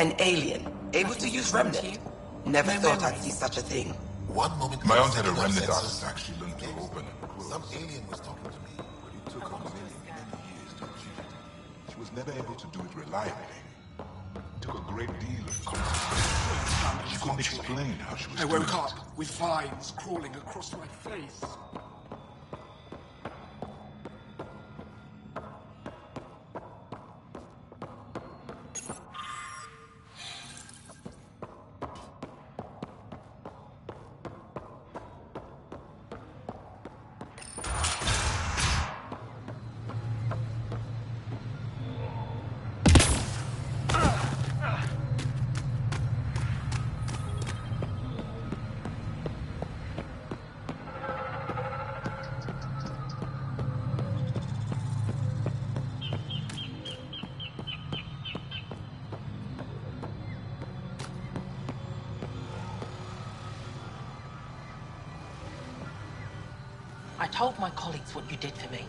An alien, able to use Remnant. Never thought I'd see such a thing. One moment. My aunt had a Remnant artifact she learned to open and close. Some alien was talking to me. But it took her many years to achieve it. She was never able to do it reliably. It took a great deal of concentration. She couldn't explain how she was I doing woke it. up with vines crawling across my face. I told my colleagues what you did for me.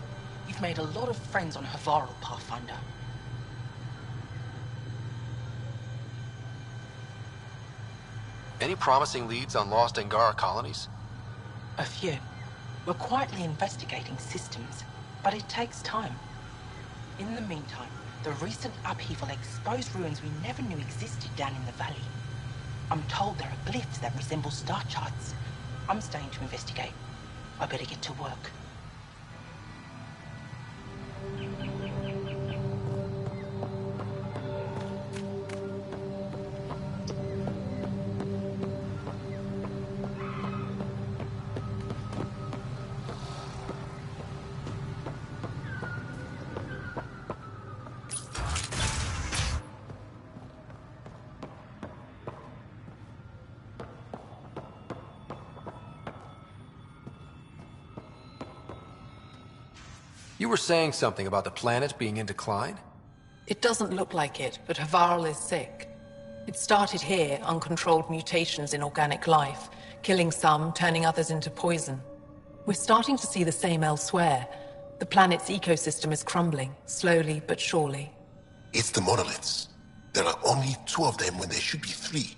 You've made a lot of friends on Havarl, Pathfinder. Any promising leads on lost Angara colonies? A few. We're quietly investigating systems, but it takes time. In the meantime, the recent upheaval exposed ruins we never knew existed down in the valley. I'm told there are glyphs that resemble star charts. I'm staying to investigate. I better get to work. You were saying something about the planet being in decline? It doesn't look like it, but Havarl is sick. It started here, uncontrolled mutations in organic life, killing some, turning others into poison. We're starting to see the same elsewhere. The planet's ecosystem is crumbling, slowly but surely. It's the monoliths. There are only 2 of them when there should be 3.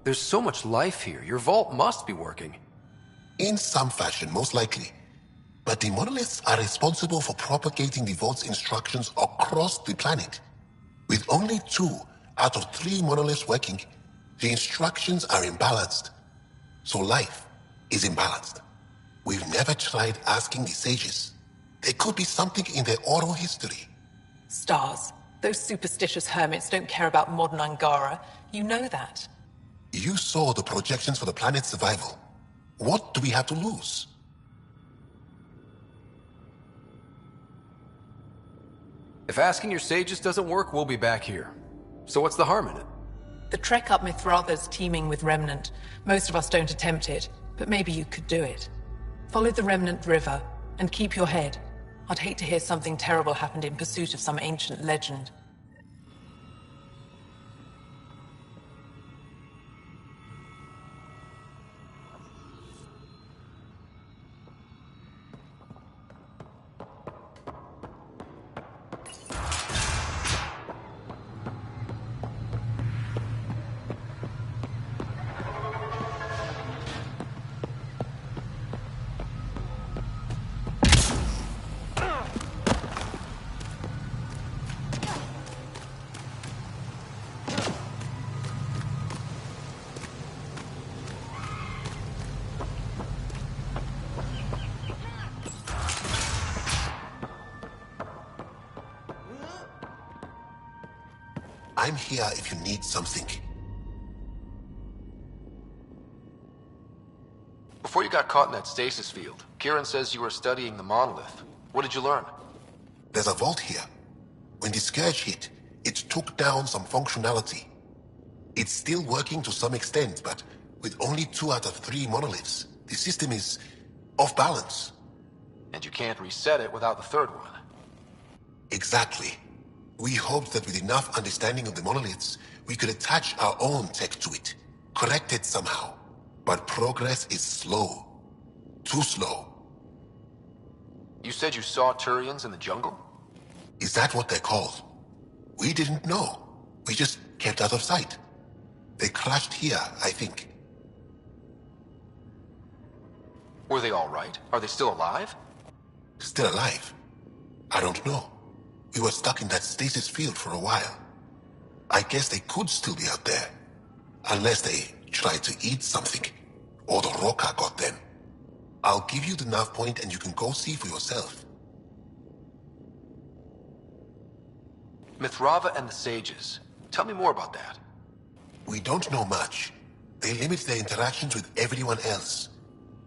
There's so much life here. Your vault must be working. In some fashion, most likely. But the monoliths are responsible for propagating the vault's instructions across the planet. With only 2 out of 3 monoliths working, the instructions are imbalanced. So life is imbalanced. We've never tried asking the sages. There could be something in their oral history. Stars. Those superstitious hermits don't care about modern Angara. You know that. You saw the projections for the planet's survival. What do we have to lose? If asking your sages doesn't work, we'll be back here. So what's the harm in it? The trek up Mithratha's teeming with Remnant. Most of us don't attempt it, but maybe you could do it. Follow the Remnant River, and keep your head. I'd hate to hear something terrible happened in pursuit of some ancient legend. I'm here if you need something. Before you got caught in that stasis field, Kieran says you were studying the monolith. What did you learn? There's a vault here. When the Scourge hit, it took down some functionality. It's still working to some extent, but with only 2 out of 3 monoliths, the system is off balance. And you can't reset it without the 3rd one. Exactly. We hoped that with enough understanding of the monoliths, we could attach our own tech to it, correct it somehow. But progress is slow. Too slow. You said you saw Turians in the jungle? Is that what they're called? We didn't know. We just kept out of sight. They crashed here, I think. Were they all right? Are they still alive? Still alive? I don't know. We were stuck in that stasis field for a while. I guess they could still be out there. Unless they tried to eat something. Or the Roca got them. I'll give you the nav point and you can go see for yourself. Mithrava and the Sages. Tell me more about that. We don't know much. They limit their interactions with everyone else.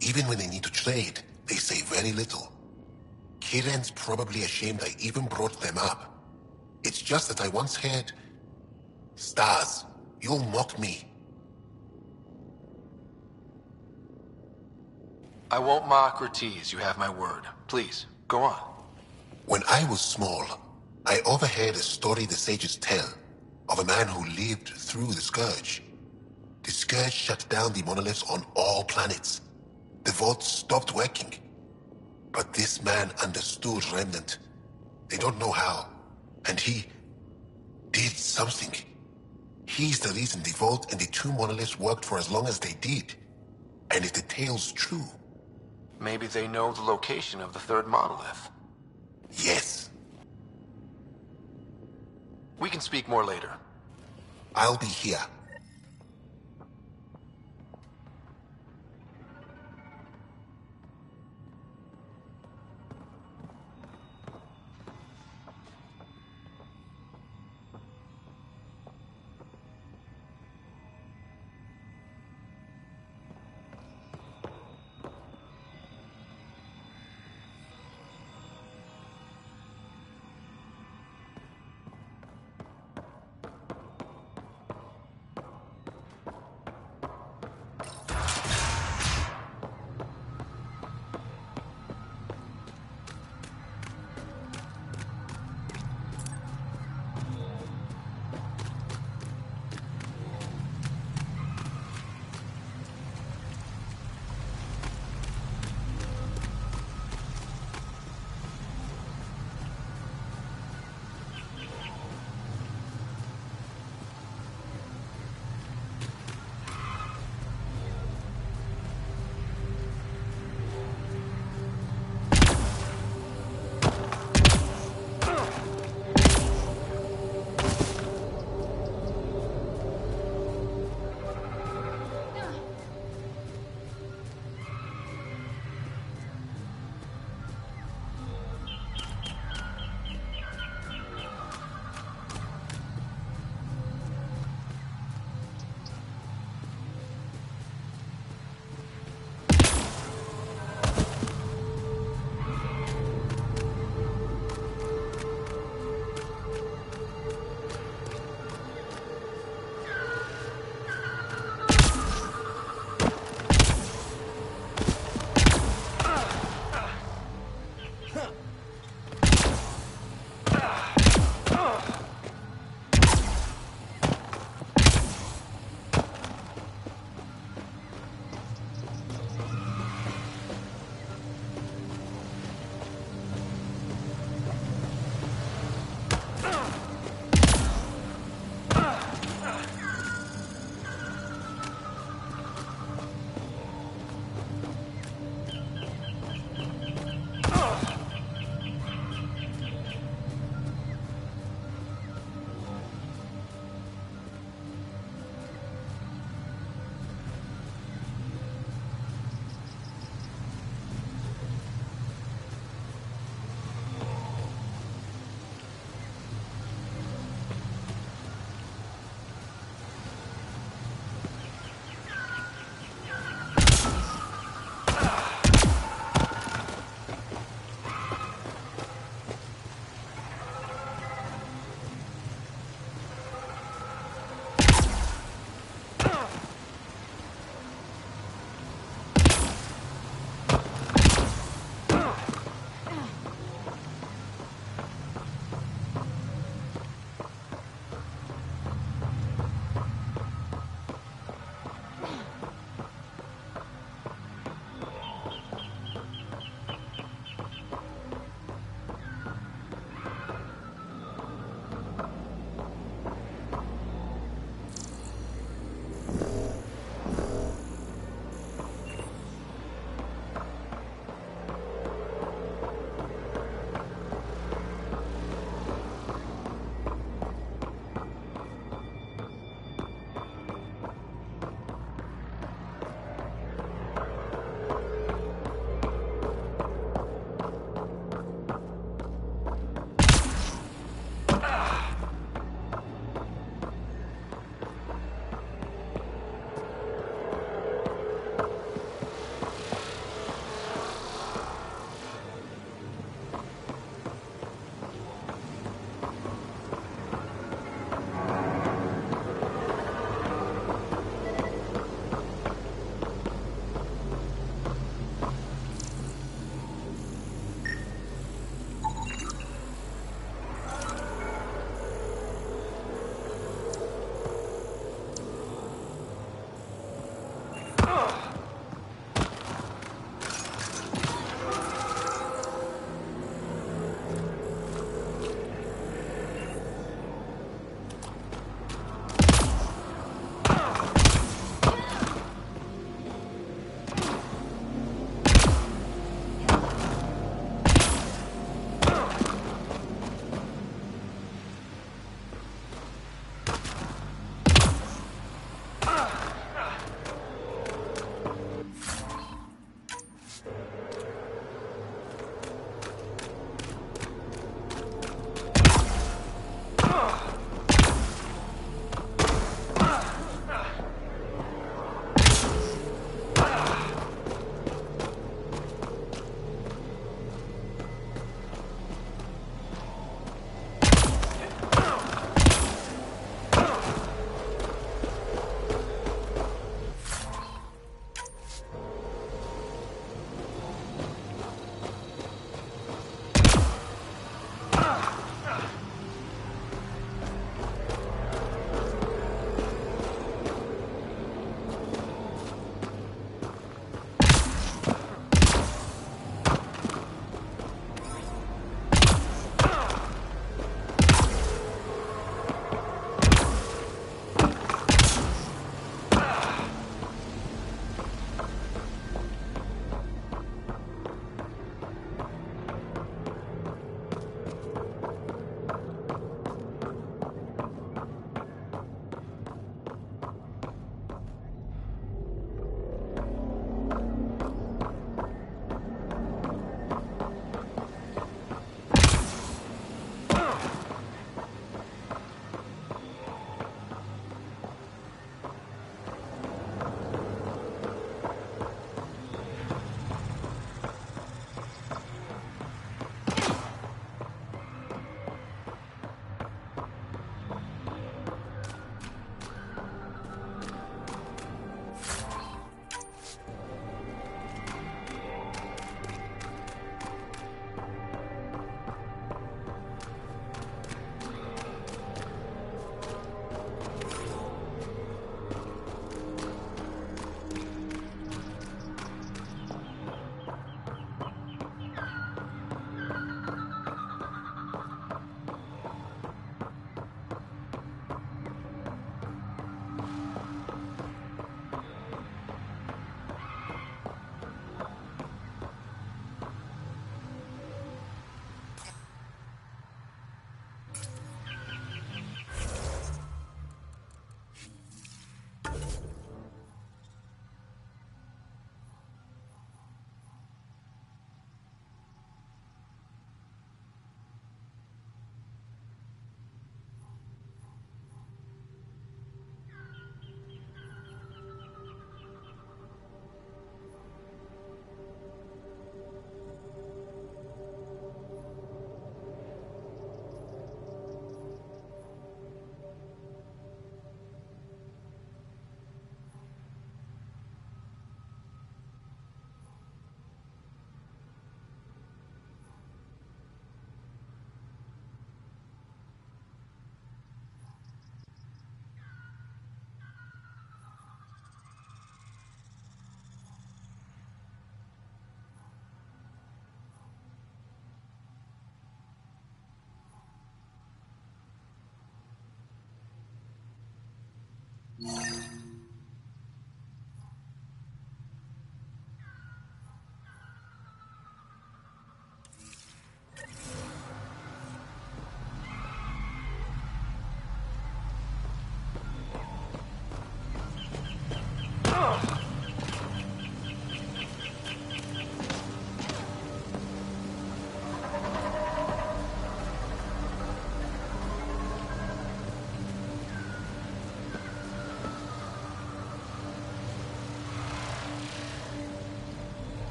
Even when they need to trade, they say very little. Kiran's probably ashamed I even brought them up. It's just that I once heard... Stars, you'll mock me. I won't mock or tease, you have my word. Please, go on. When I was small, I overheard a story the sages tell of a man who lived through the Scourge. The Scourge shut down the monoliths on all planets. The vaults stopped working. But this man understood Remnant. They don't know how. And he did something. He's the reason the vault and the two monoliths worked for as long as they did. And if the tale's true... Maybe they know the location of the third monolith. Yes. We can speak more later. I'll be here.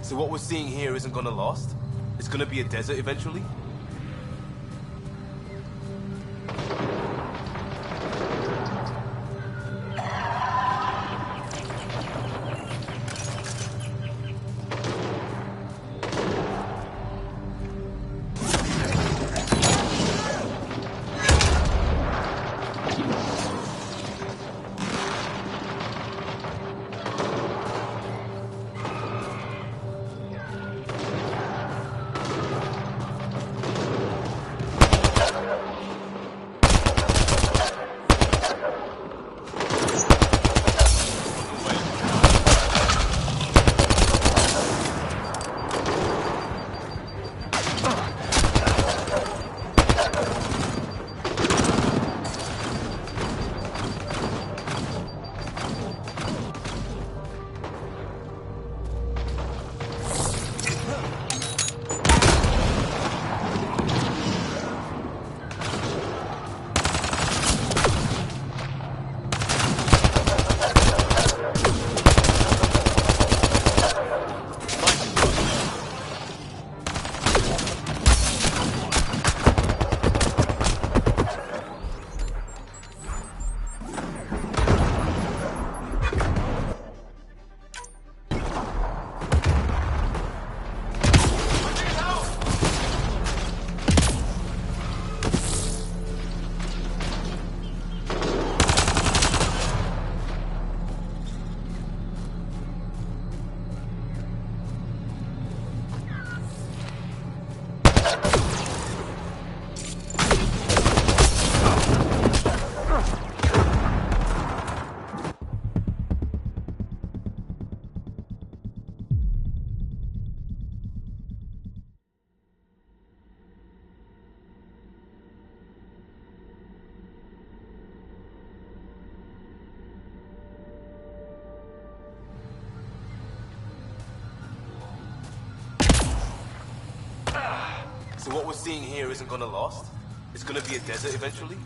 So what we're seeing here isn't gonna last? It's gonna be a desert eventually? So what we're seeing here isn't gonna last? It's gonna be a desert eventually?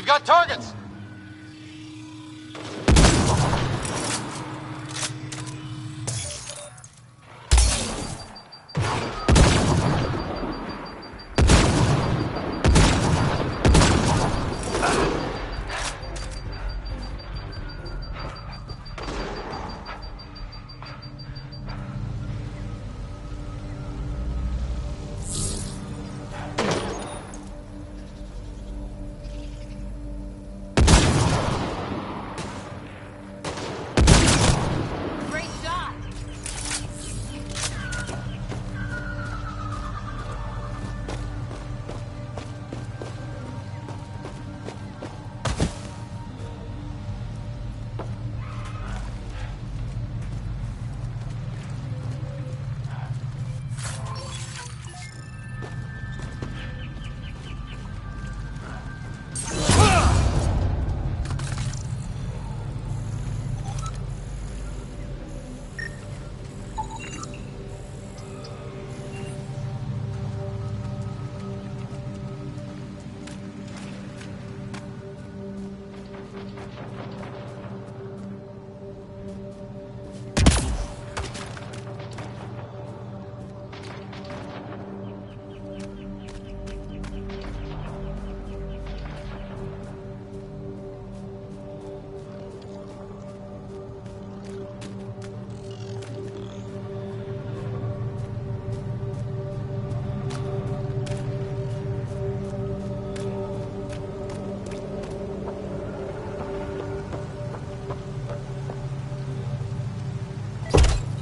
We've got targets!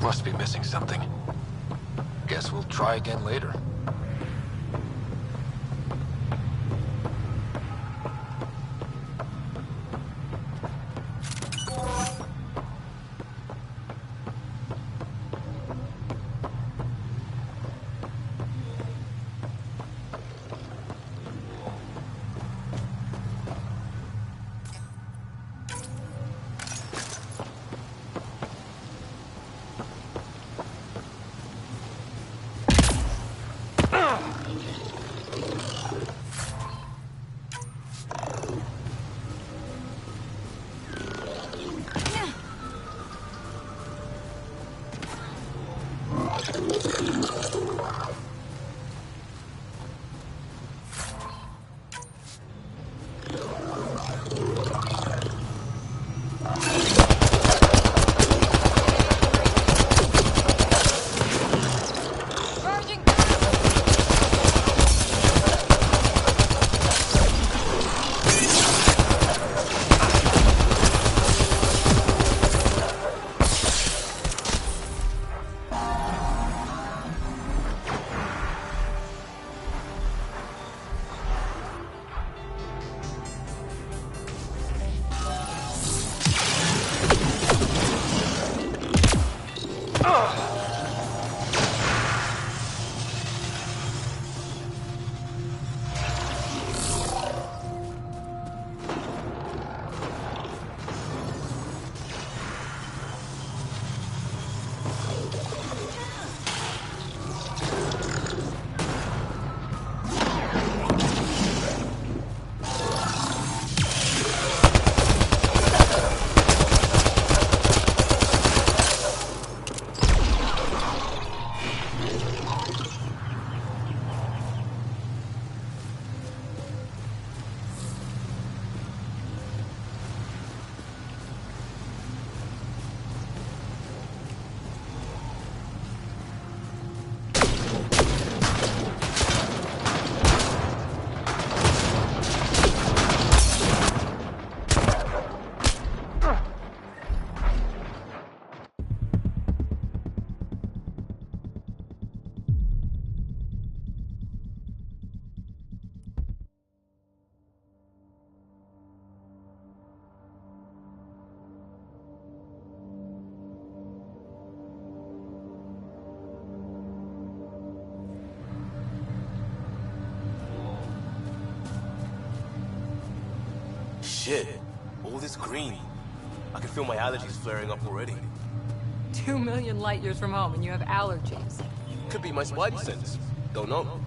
Must be missing something. Guess we'll try again later. Shit, all this green. I can feel my allergies flaring up already. 2 million light years from home and you have allergies. Could be my spidey sense. Don't know.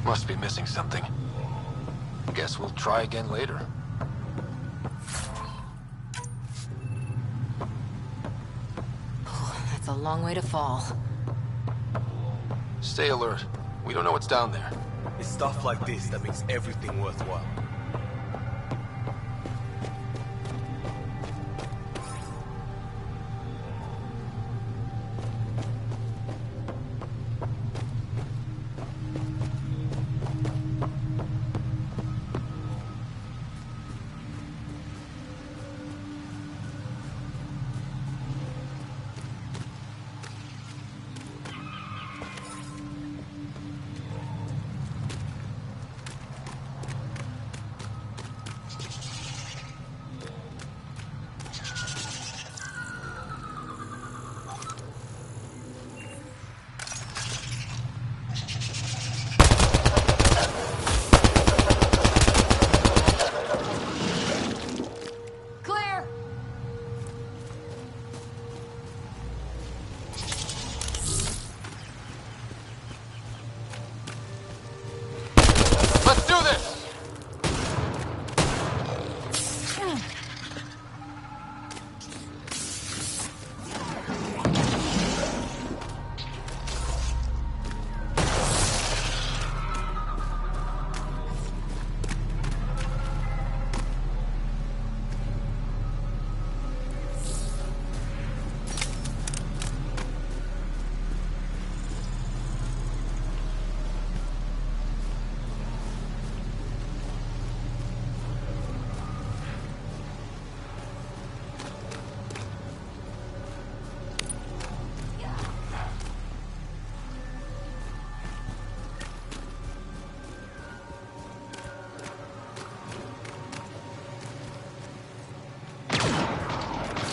Must be missing something. Guess we'll try again later. That's a long way to fall. Stay alert. We don't know what's down there. It's stuff like this that makes everything worthwhile.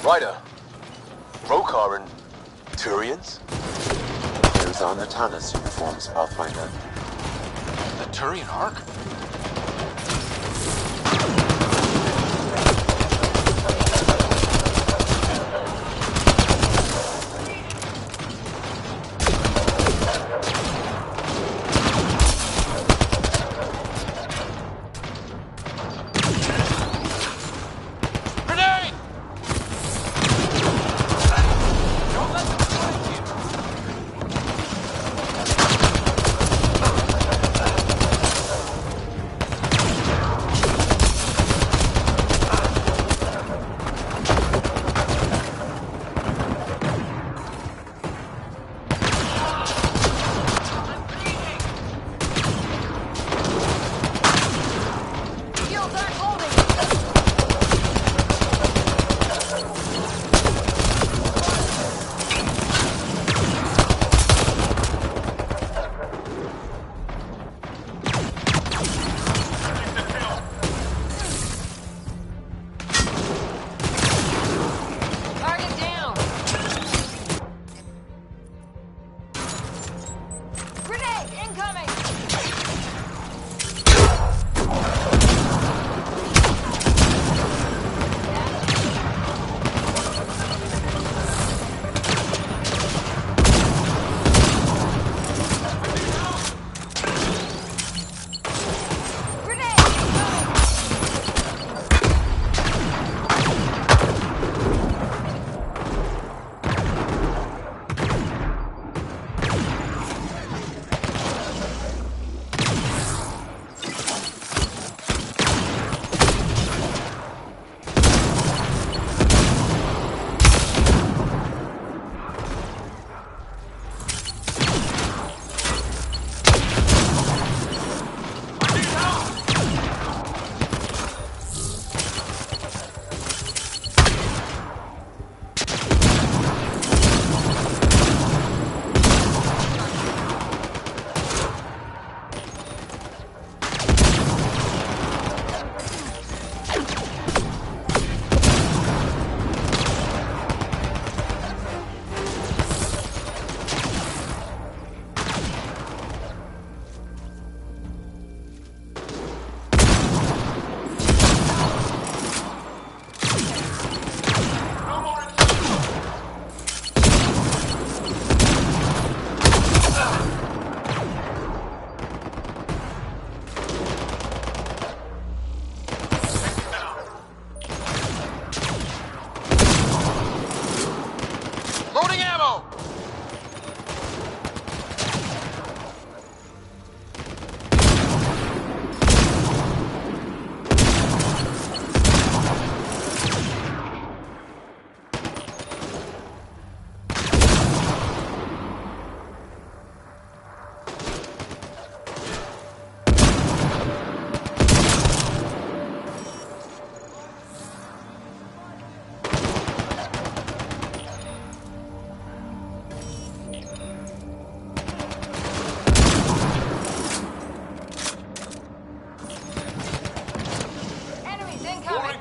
Ryder, Roekaar and Turians? Those are Natana's uniforms, Pathfinder. The Turian Ark?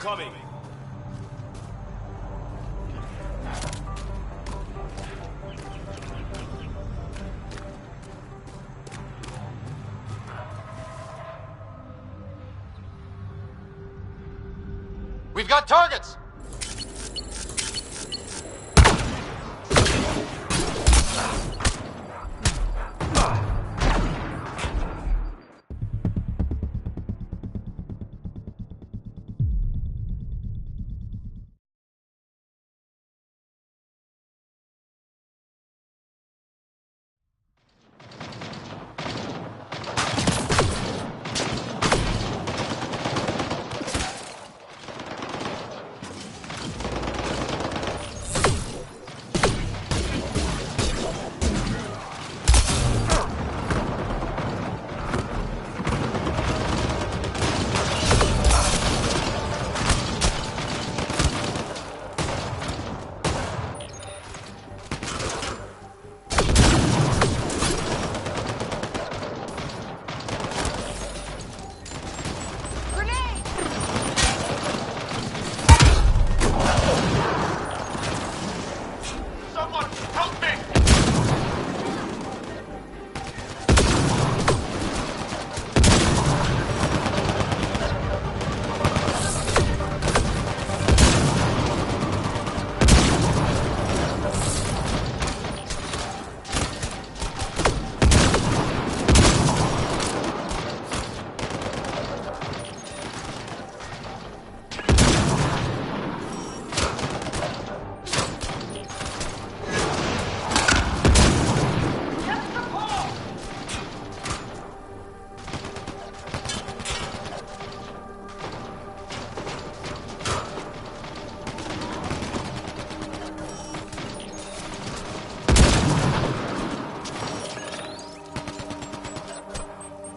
incoming! We've got targets!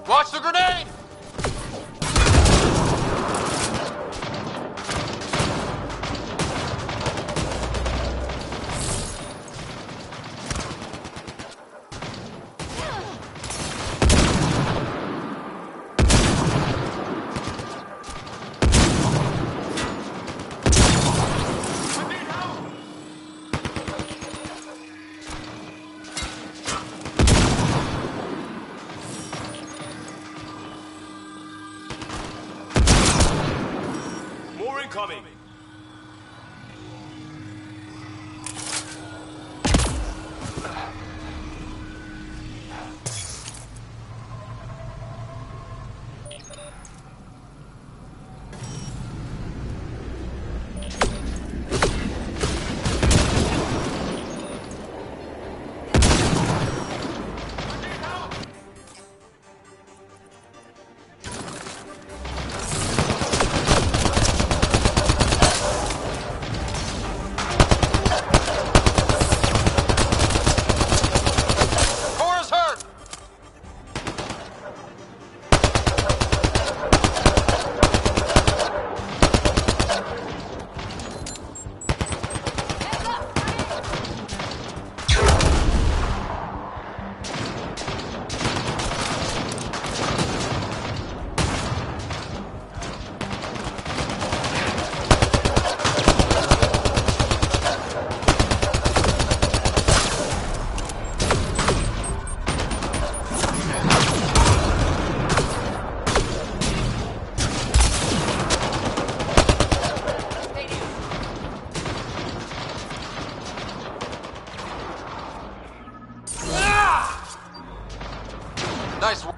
Watch the grenade! More incoming! Cora's hurt! Nice work.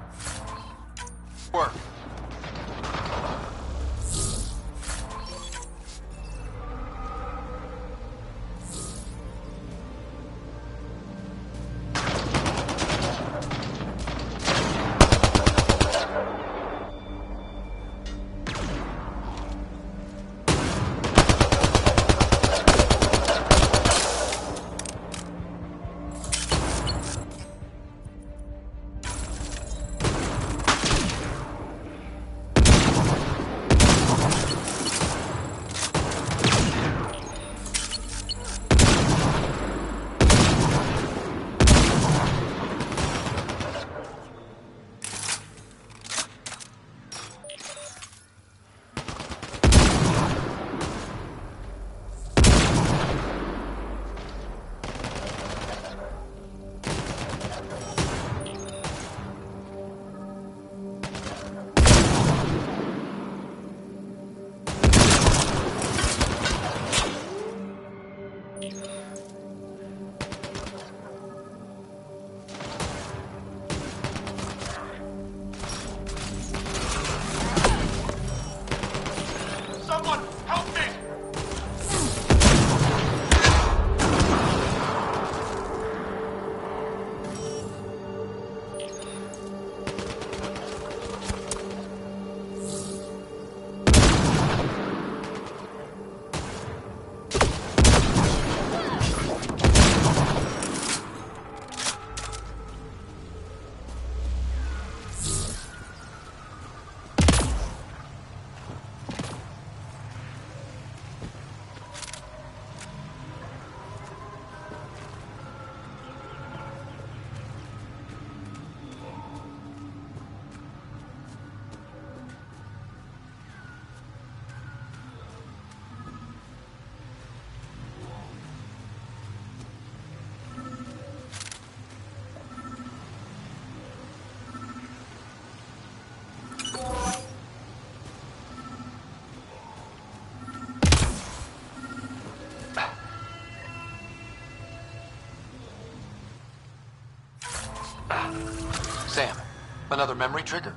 another memory trigger?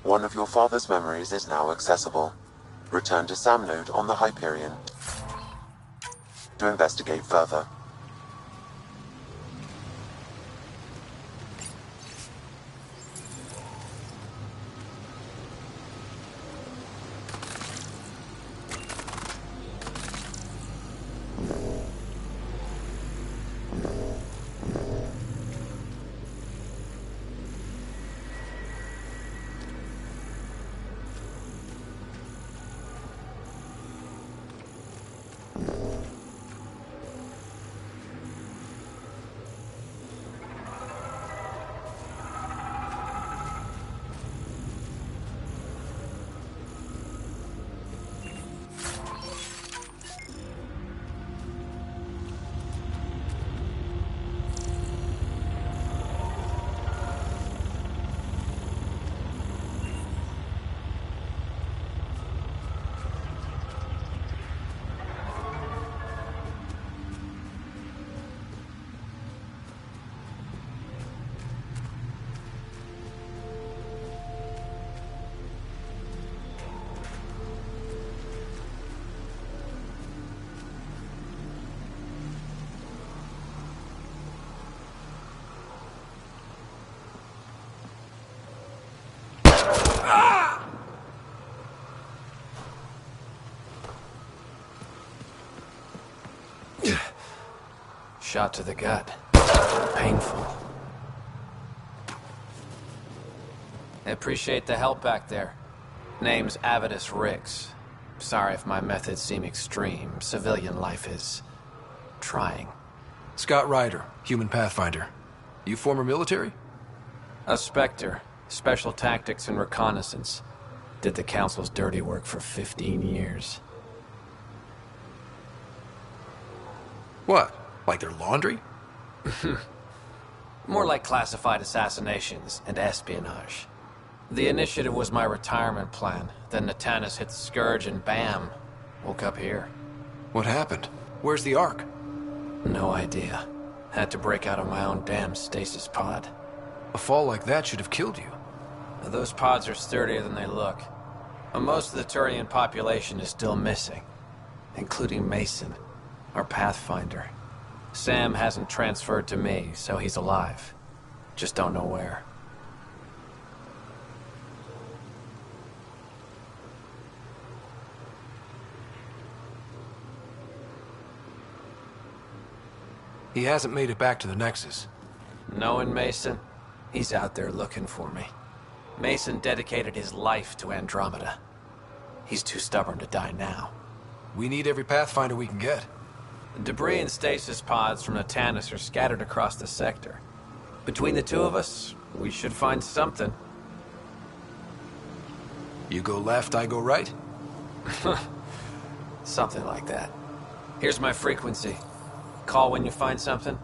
One of your father's memories is now accessible. Return to Sam Node on the Hyperion to investigate further. Shot to the gut. Painful. I appreciate the help back there. Name's Avidus Rix. Sorry if my methods seem extreme. Civilian life is... trying. Scott Ryder, human pathfinder. You former military? A Spectre. Special tactics and reconnaissance. Did the Council's dirty work for 15 years. What? Like their laundry? More like classified assassinations and espionage. The initiative was my retirement plan. Then Natanus hit the Scourge and bam, woke up here. What happened? Where's the Ark? No idea. Had to break out of my own damn stasis pod. A fall like that should have killed you. Those pods are sturdier than they look. And most of the Turian population is still missing, including Mason, our Pathfinder. Sam hasn't transferred to me, so he's alive. Just don't know where. He hasn't made it back to the Nexus. Knowing Mason, he's out there looking for me. Mason dedicated his life to Andromeda. He's too stubborn to die now. We need every Pathfinder we can get. Debris and stasis pods from Natanus are scattered across the sector. Between the two of us, we should find something. You go left, I go right? Something like that. Here's my frequency. Call when you find something.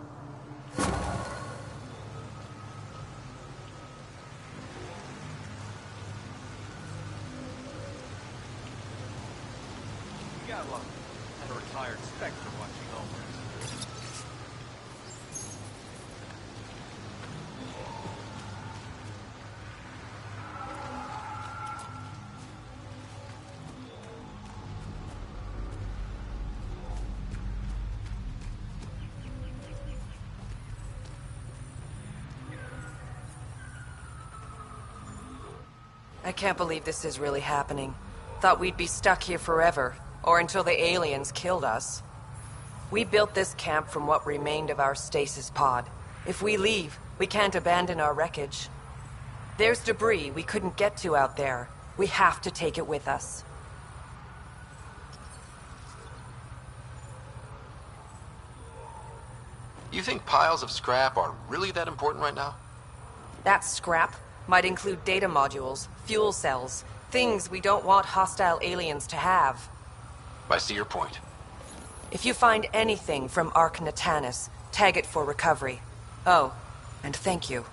I can't believe this is really happening. Thought we'd be stuck here forever, or until the aliens killed us. We built this camp from what remained of our stasis pod. If we leave, we can't abandon our wreckage. There's debris we couldn't get to out there. We have to take it with us. You think piles of scrap are really that important right now? That scrap might include data modules, fuel cells, things we don't want hostile aliens to have. I see your point. If you find anything from Ark Natanus, tag it for recovery. Oh, and thank you.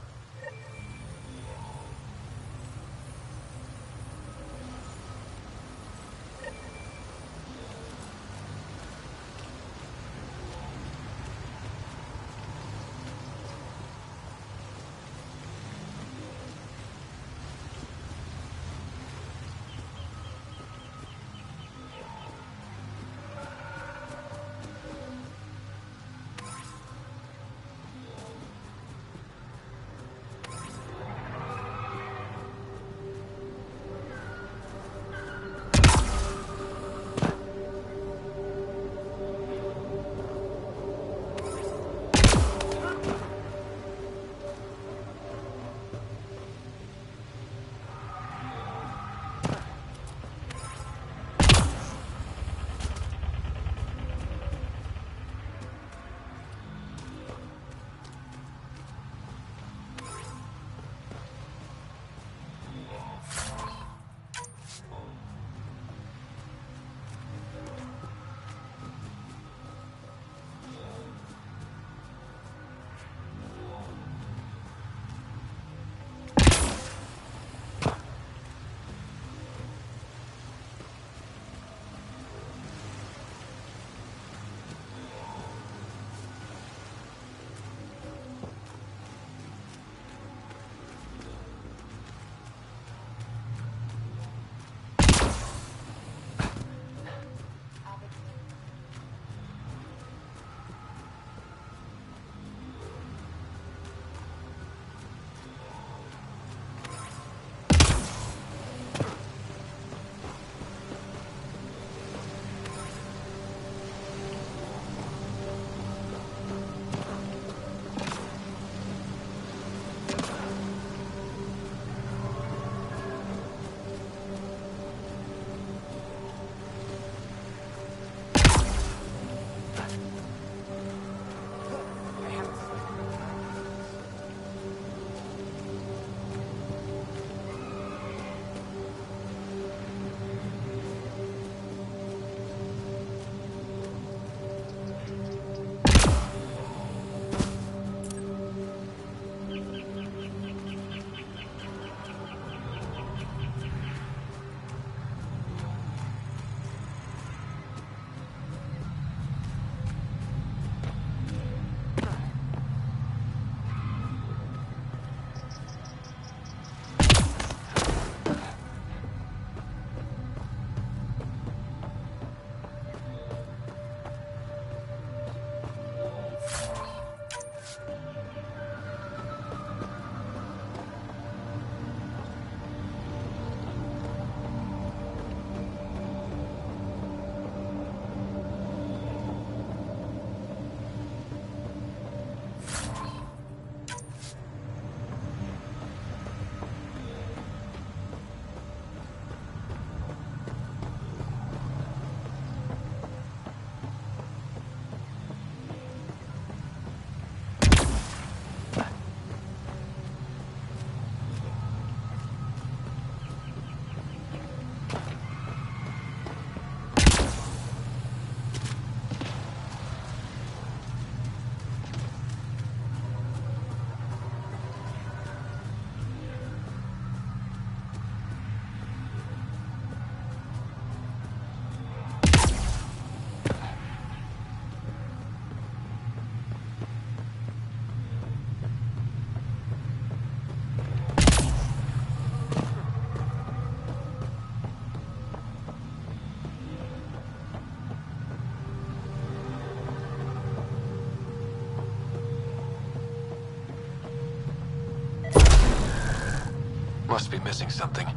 Must be missing something.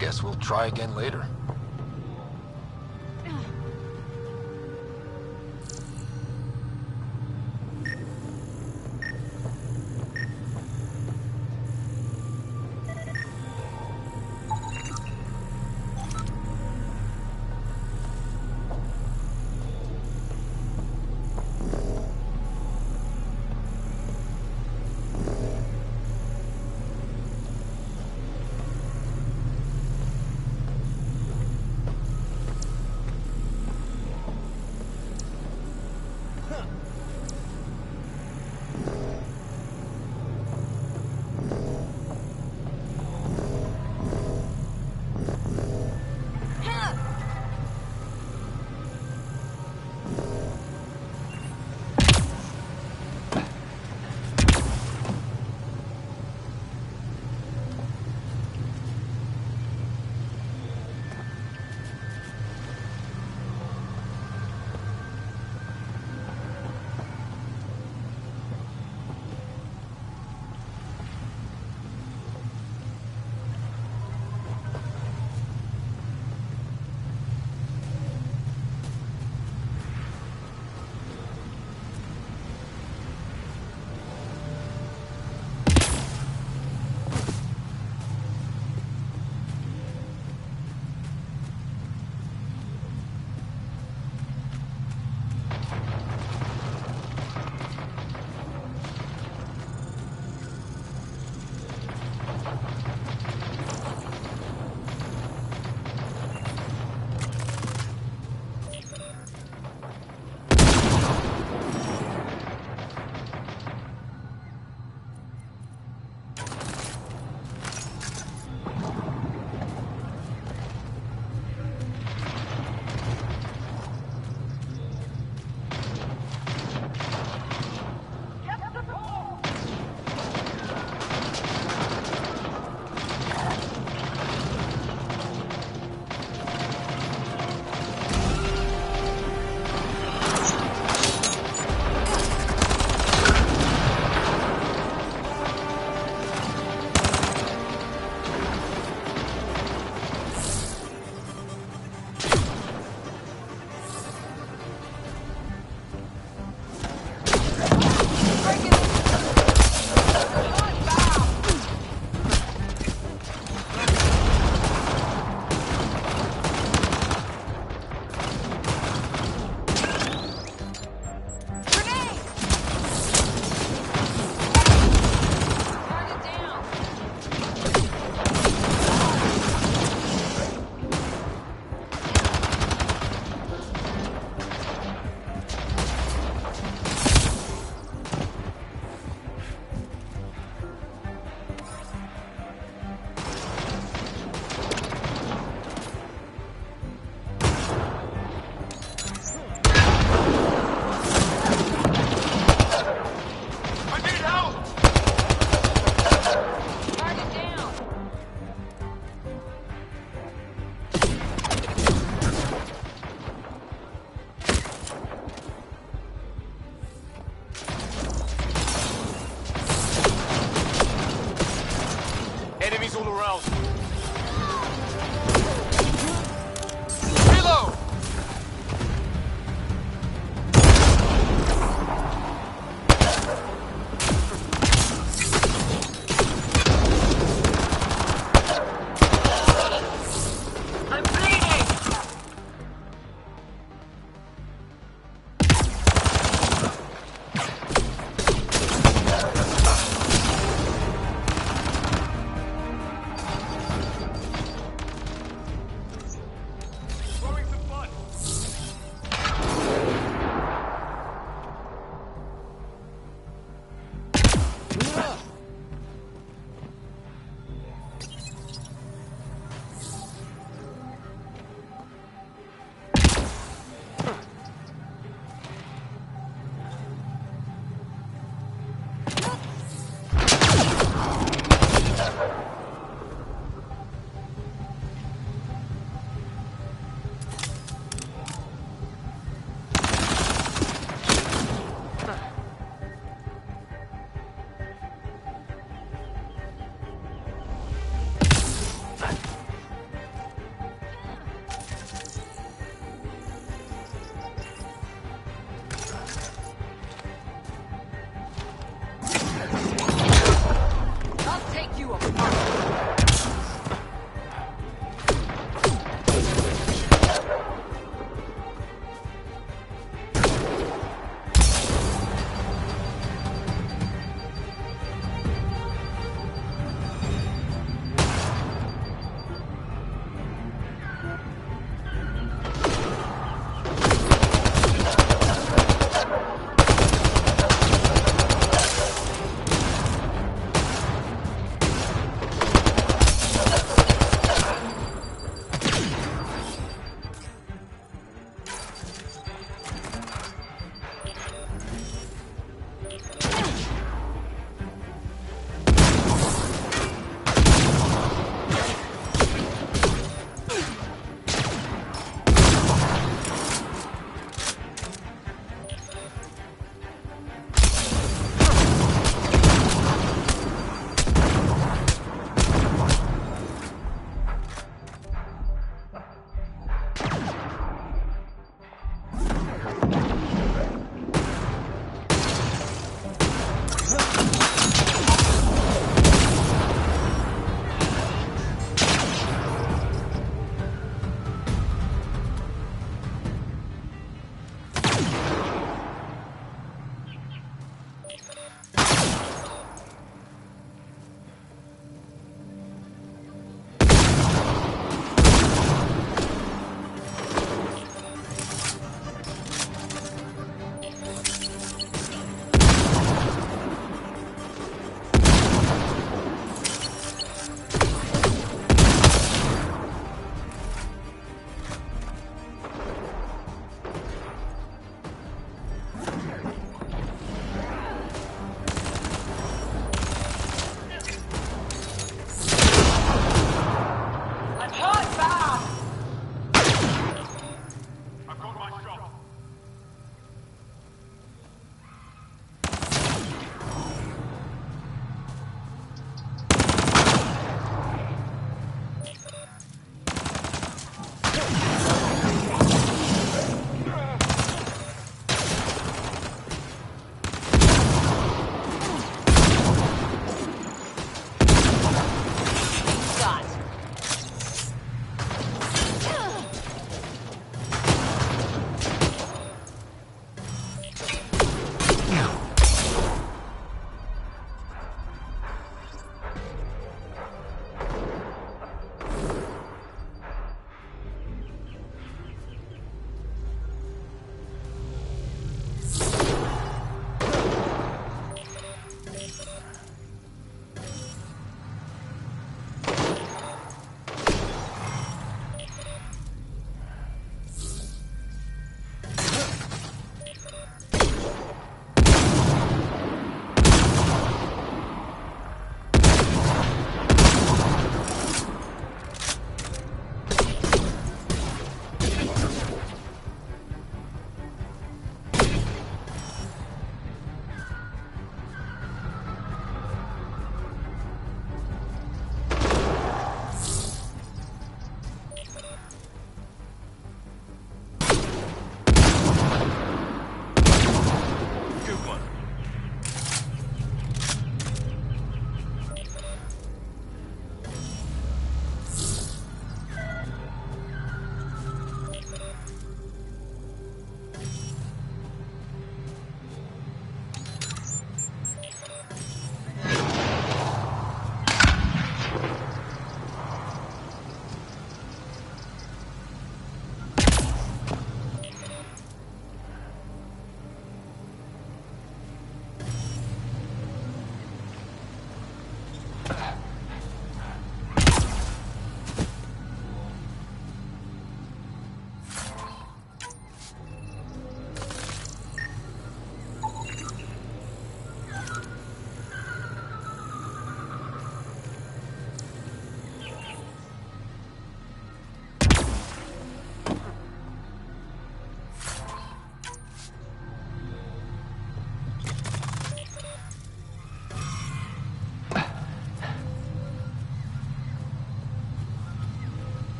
Guess we'll try again later. Throwing some blood.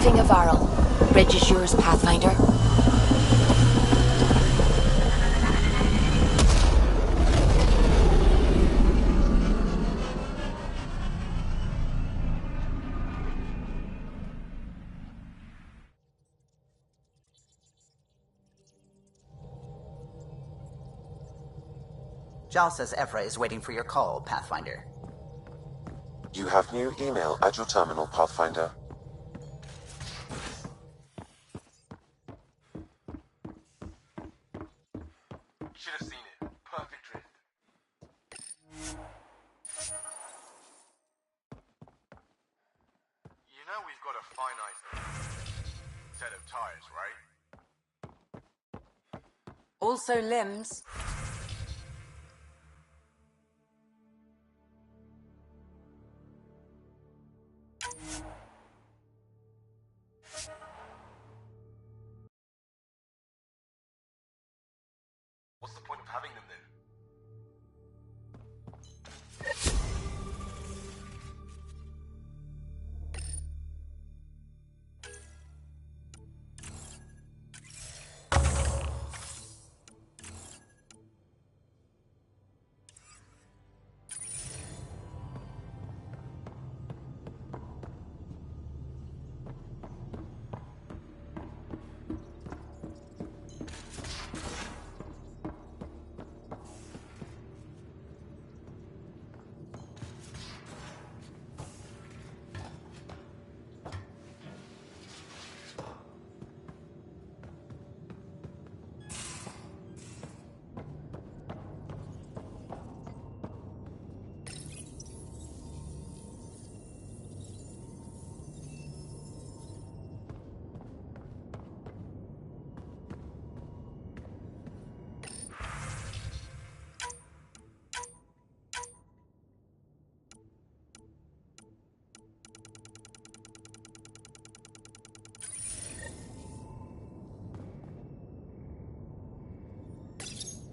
Receiving a Varl. Bridge is yours, Pathfinder. Jal says Evra is waiting for your call, Pathfinder. You have new email at your terminal, Pathfinder. Should have seen it. Perfect drift. You know we've got a finite set of tires, right? Also limbs. What's the point of having them then?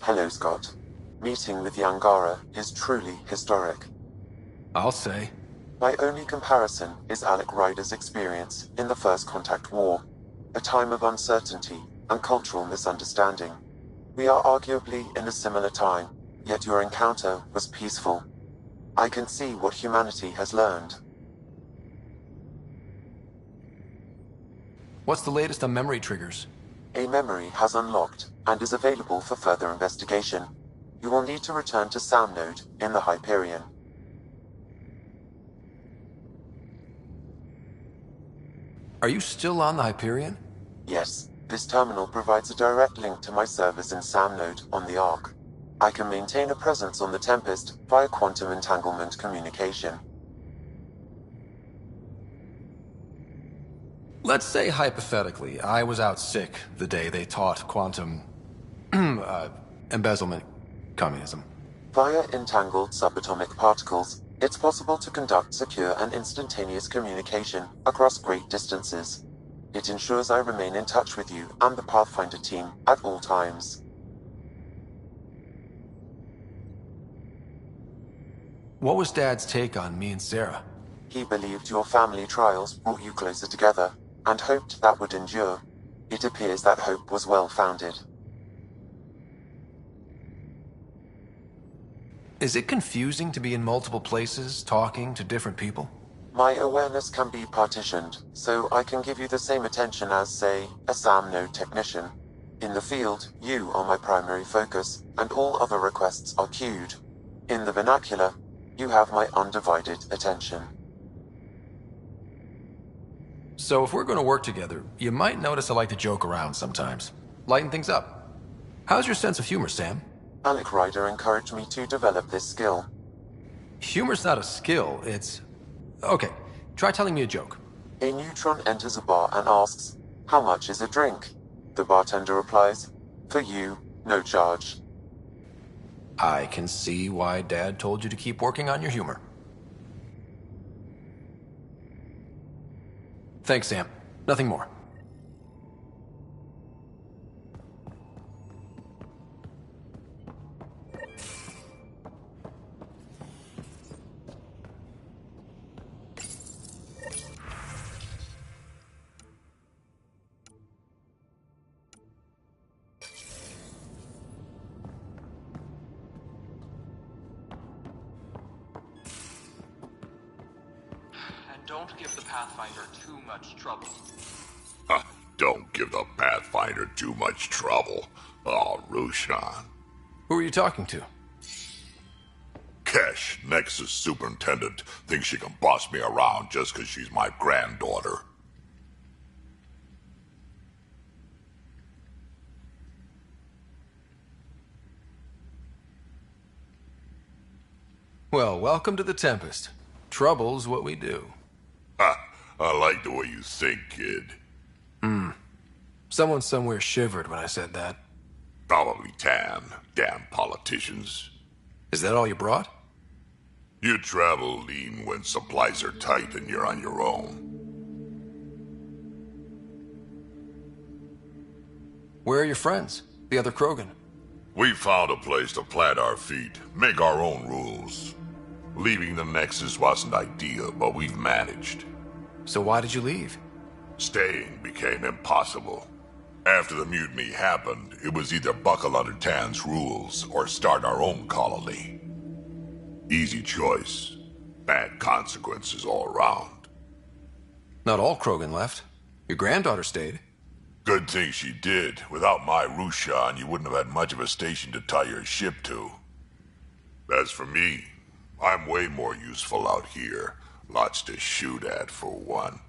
Hello, Scott. Meeting with Yangara is truly historic. I'll say. My only comparison is Alec Ryder's experience in the First Contact War, a time of uncertainty and cultural misunderstanding. We are arguably in a similar time, yet your encounter was peaceful. I can see what humanity has learned. What's the latest on memory triggers? A memory has unlocked and is available for further investigation. You will need to return to Sam Node in the Hyperion. Are you still on the Hyperion? Yes, this terminal provides a direct link to my servers in Sam Node on the Ark. I can maintain a presence on the Tempest via quantum entanglement communication. Let's say hypothetically, I was out sick the day they taught quantum embezzlement communism. Via entangled subatomic particles, it's possible to conduct secure and instantaneous communication across great distances. It ensures I remain in touch with you and the Pathfinder team at all times. What was Dad's take on me and Sarah? He believed your family trials brought you closer together, and hoped that would endure. It appears that hope was well-founded. Is it confusing to be in multiple places, talking to different people? My awareness can be partitioned, so I can give you the same attention as, say, a SAM node technician. In the field, you are my primary focus, and all other requests are queued. In the vernacular, you have my undivided attention. So if we're going to work together, you might notice I like to joke around sometimes. Lighten things up. How's your sense of humor, Sam? Alec Ryder encouraged me to develop this skill. Humor's not a skill, it's... Okay, try telling me a joke. A neutron enters a bar and asks, "How much is a drink?" The bartender replies, "For you, no charge." I can see why Dad told you to keep working on your humor. Thanks, Sam. Nothing more. don't give the Pathfinder too much trouble. Don't give the Pathfinder too much trouble. Oh, Roshan. Who are you talking to? Kesh, Nexus Superintendent, thinks she can boss me around just because she's my granddaughter. Well, welcome to the Tempest. Trouble's what we do. I like the way you think, kid. Someone somewhere shivered when I said that. Probably Tan. Damn politicians. Is that all you brought? You travel lean when supplies are tight and you're on your own. Where are your friends? The other Krogan? We found a place to plant our feet, make our own rules. Leaving the Nexus wasn't ideal, but we've managed. So why did you leave? Staying became impossible. After the mutiny happened, it was either buckle under Tan's rules or start our own colony. Easy choice. Bad consequences all around. Not all Krogan left. Your granddaughter stayed. Good thing she did. Without my Roshan, you wouldn't have had much of a station to tie your ship to. As for me, I'm way more useful out here. Lots to shoot at, for one.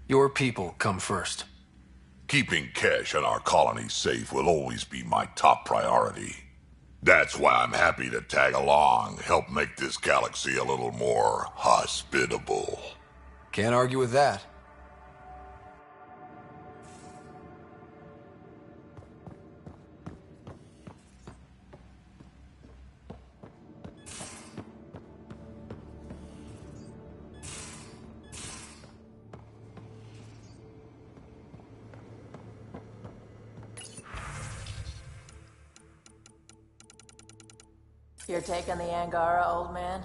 Your people come first. Keeping Kesh and our colony safe will always be my top priority. That's why I'm happy to tag along, help make this galaxy a little more hospitable. Can't argue with that. You're taking the Angara, old man?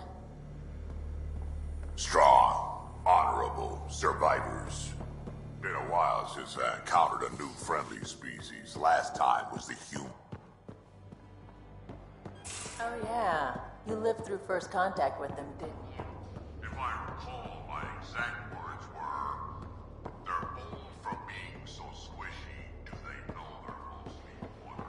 Strong, honorable survivors. Been a while since I encountered a new friendly species. Last time was the human. Oh yeah, you lived through first contact with them, didn't you? If I recall, my exact words were, they're old from being so squishy. Do they know they're mostly water?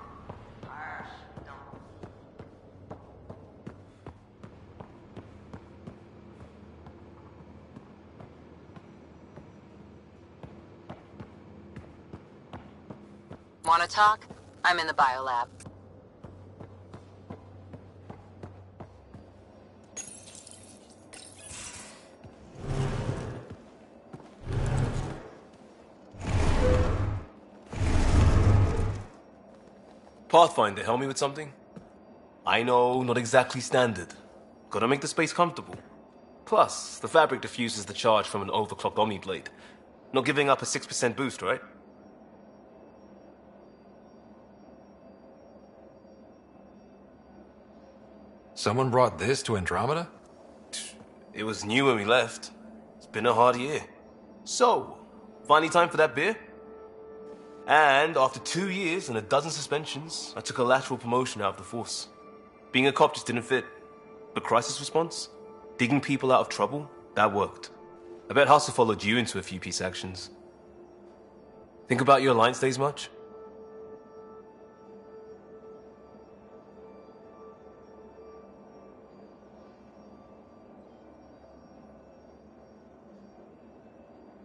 Want to talk? I'm in the biolab. Pathfinder, help me with something? I know, not exactly standard. Gotta make the space comfortable. Plus, the fabric diffuses the charge from an overclocked Omniblade. Not giving up a 6% boost, right? Someone brought this to Andromeda? It was new when we left. It's been a hard year. So, finally time for that beer? And after 2 years and a dozen suspensions, I took a lateral promotion out of the force. Being a cop just didn't fit. But crisis response? Digging people out of trouble? That worked. I bet Hustle followed you into a few peace actions. Think about your Alliance days much?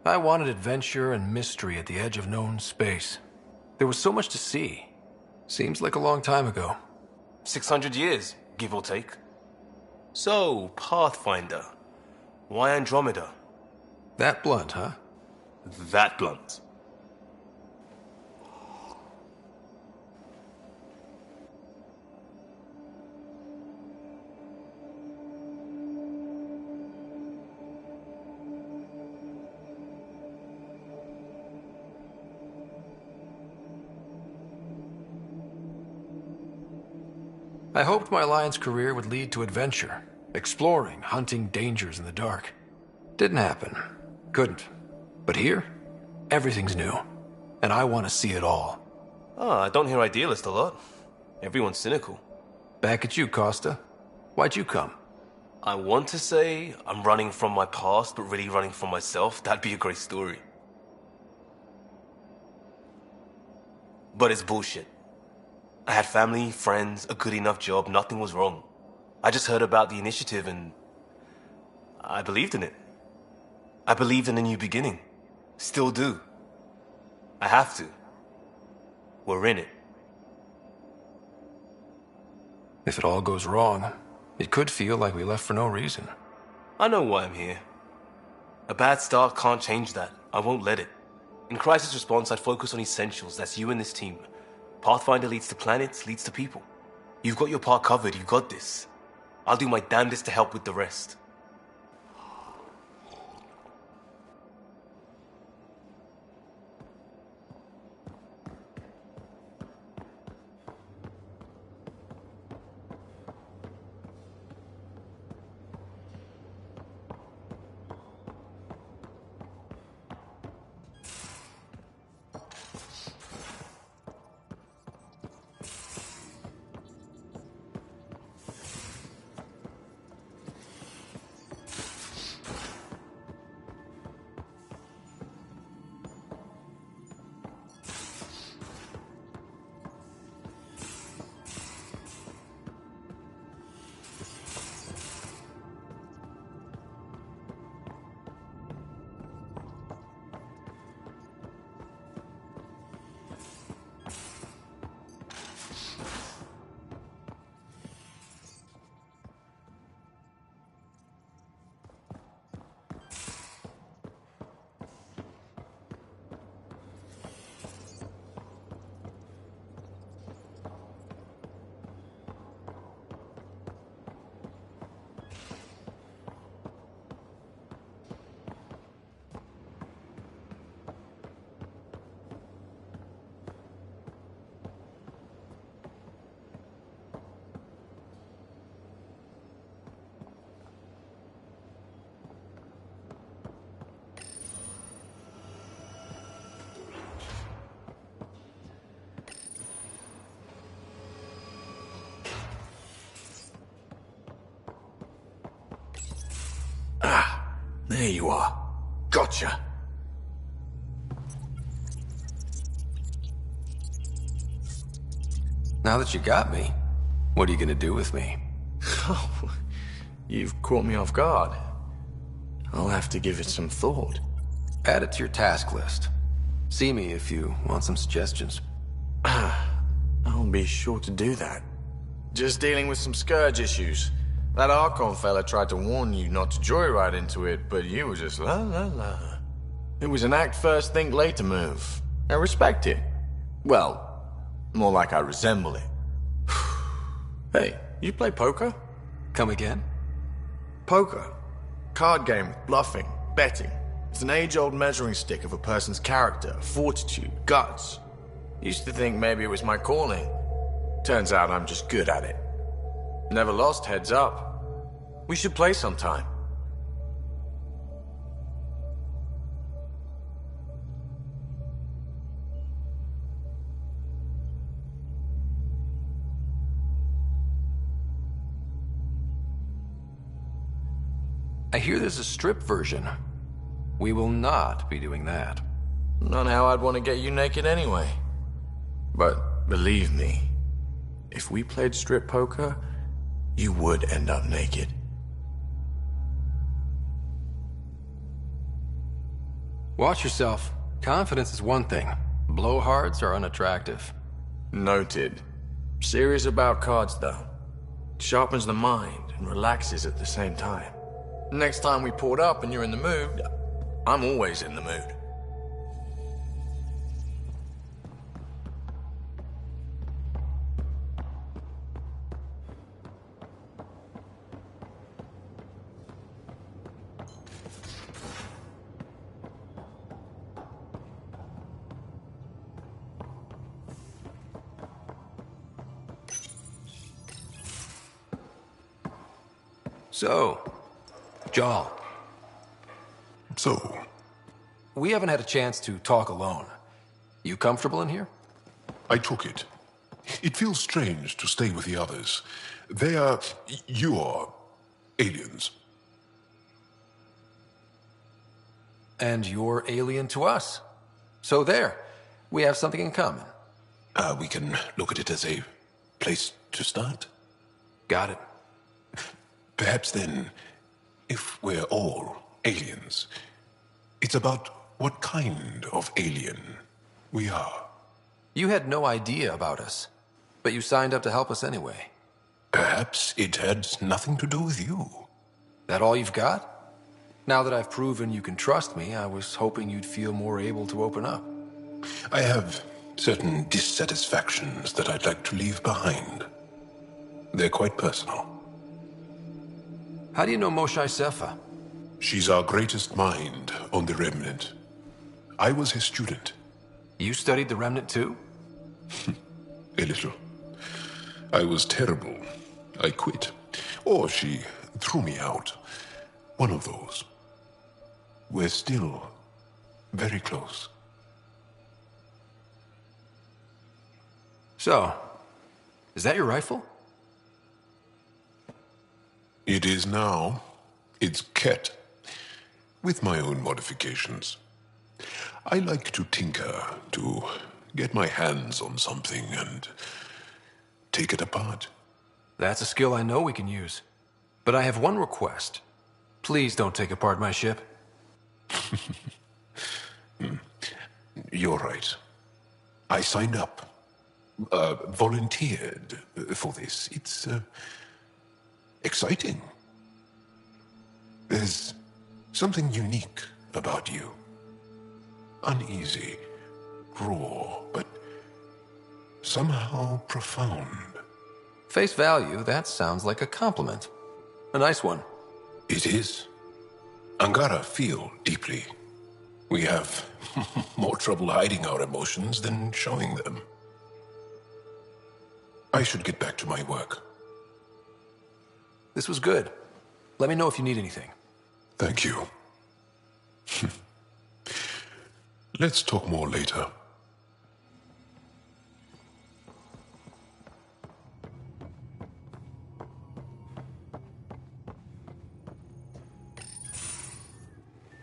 I wanted adventure and mystery at the edge of known space. There was so much to see. Seems like a long time ago. 600 years, give or take. So, Pathfinder. Why Andromeda? That blunt, huh? That blunt. I hoped my Alliance career would lead to adventure, exploring, hunting dangers in the dark. Didn't happen. Couldn't. But here, everything's new, and I want to see it all. I don't hear idealist a lot. Everyone's cynical. Back at you, Costa. Why'd you come? I want to say I'm running from my past, but really running from myself. That'd be a great story. But it's bullshit. I had family, friends, a good enough job, nothing was wrong. I just heard about the initiative and I believed in it. I believed in a new beginning. Still do. I have to. We're in it. If it all goes wrong, it could feel like we left for no reason. I know why I'm here. A bad start can't change that. I won't let it. In crisis response, I'd focus on essentials. That's you and this team. Pathfinder leads to planets, leads to people. You've got your part covered. You've got this. I'll do my damnedest to help with the rest. There you are. Gotcha. Now that you got me, what are you gonna do with me? Oh, you've caught me off guard. I'll have to give it some thought. Add it to your task list. See me if you want some suggestions. I'll be sure to do that. Just dealing with some Scourge issues. That Archon fella tried to warn you not to joyride into it, but you were just la la la. It was an act first, think later move. I respect it. Well, more like I resemble it. Hey, you play poker? Come again? Poker. Card game with bluffing, betting. It's an age-old measuring stick of a person's character, fortitude, guts. Used to think maybe it was my calling. Turns out I'm just good at it. Never lost, heads up. We should play sometime. I hear there's a strip version. We will not be doing that. Not how I'd want to get you naked anyway. But believe me, if we played strip poker, you would end up naked. Watch yourself. Confidence is one thing. Blowhards are unattractive. Noted. Serious about cards, though. Sharpens the mind and relaxes at the same time. Next time we port up and you're in the mood, I'm always in the mood. So, Jaal. So? We haven't had a chance to talk alone. You comfortable in here? I took it. It feels strange to stay with the others. You are aliens. And you're alien to us. So there, we have something in common. We can look at it as a place to start. Got it. Perhaps then, if we're all aliens, it's about what kind of alien we are. You had no idea about us, but you signed up to help us anyway. Perhaps it had nothing to do with you. That all you've got? Now that I've proven you can trust me, I was hoping you'd feel more able to open up. I have certain dissatisfactions that I'd like to leave behind. They're quite personal. How do you know Moshae Sefa? She's our greatest mind on the Remnant. I was his student. You studied the Remnant too? A little. I was terrible. I quit. Or she threw me out. One of those. We're still very close. So, is that your rifle? It is now. It's Ket. With my own modifications. I like to tinker, to get my hands on something and take it apart. That's a skill I know we can use. But I have one request. Please don't take apart my ship. You're right. I signed up. Volunteered for this. It's exciting. There's something unique about you. Uneasy, raw, but somehow profound. Face value, that sounds like a compliment. A nice one. It is. Angara feel deeply. We have more trouble hiding our emotions than showing them. I should get back to my work. This was good. Let me know if you need anything. Thank you. Let's talk more later.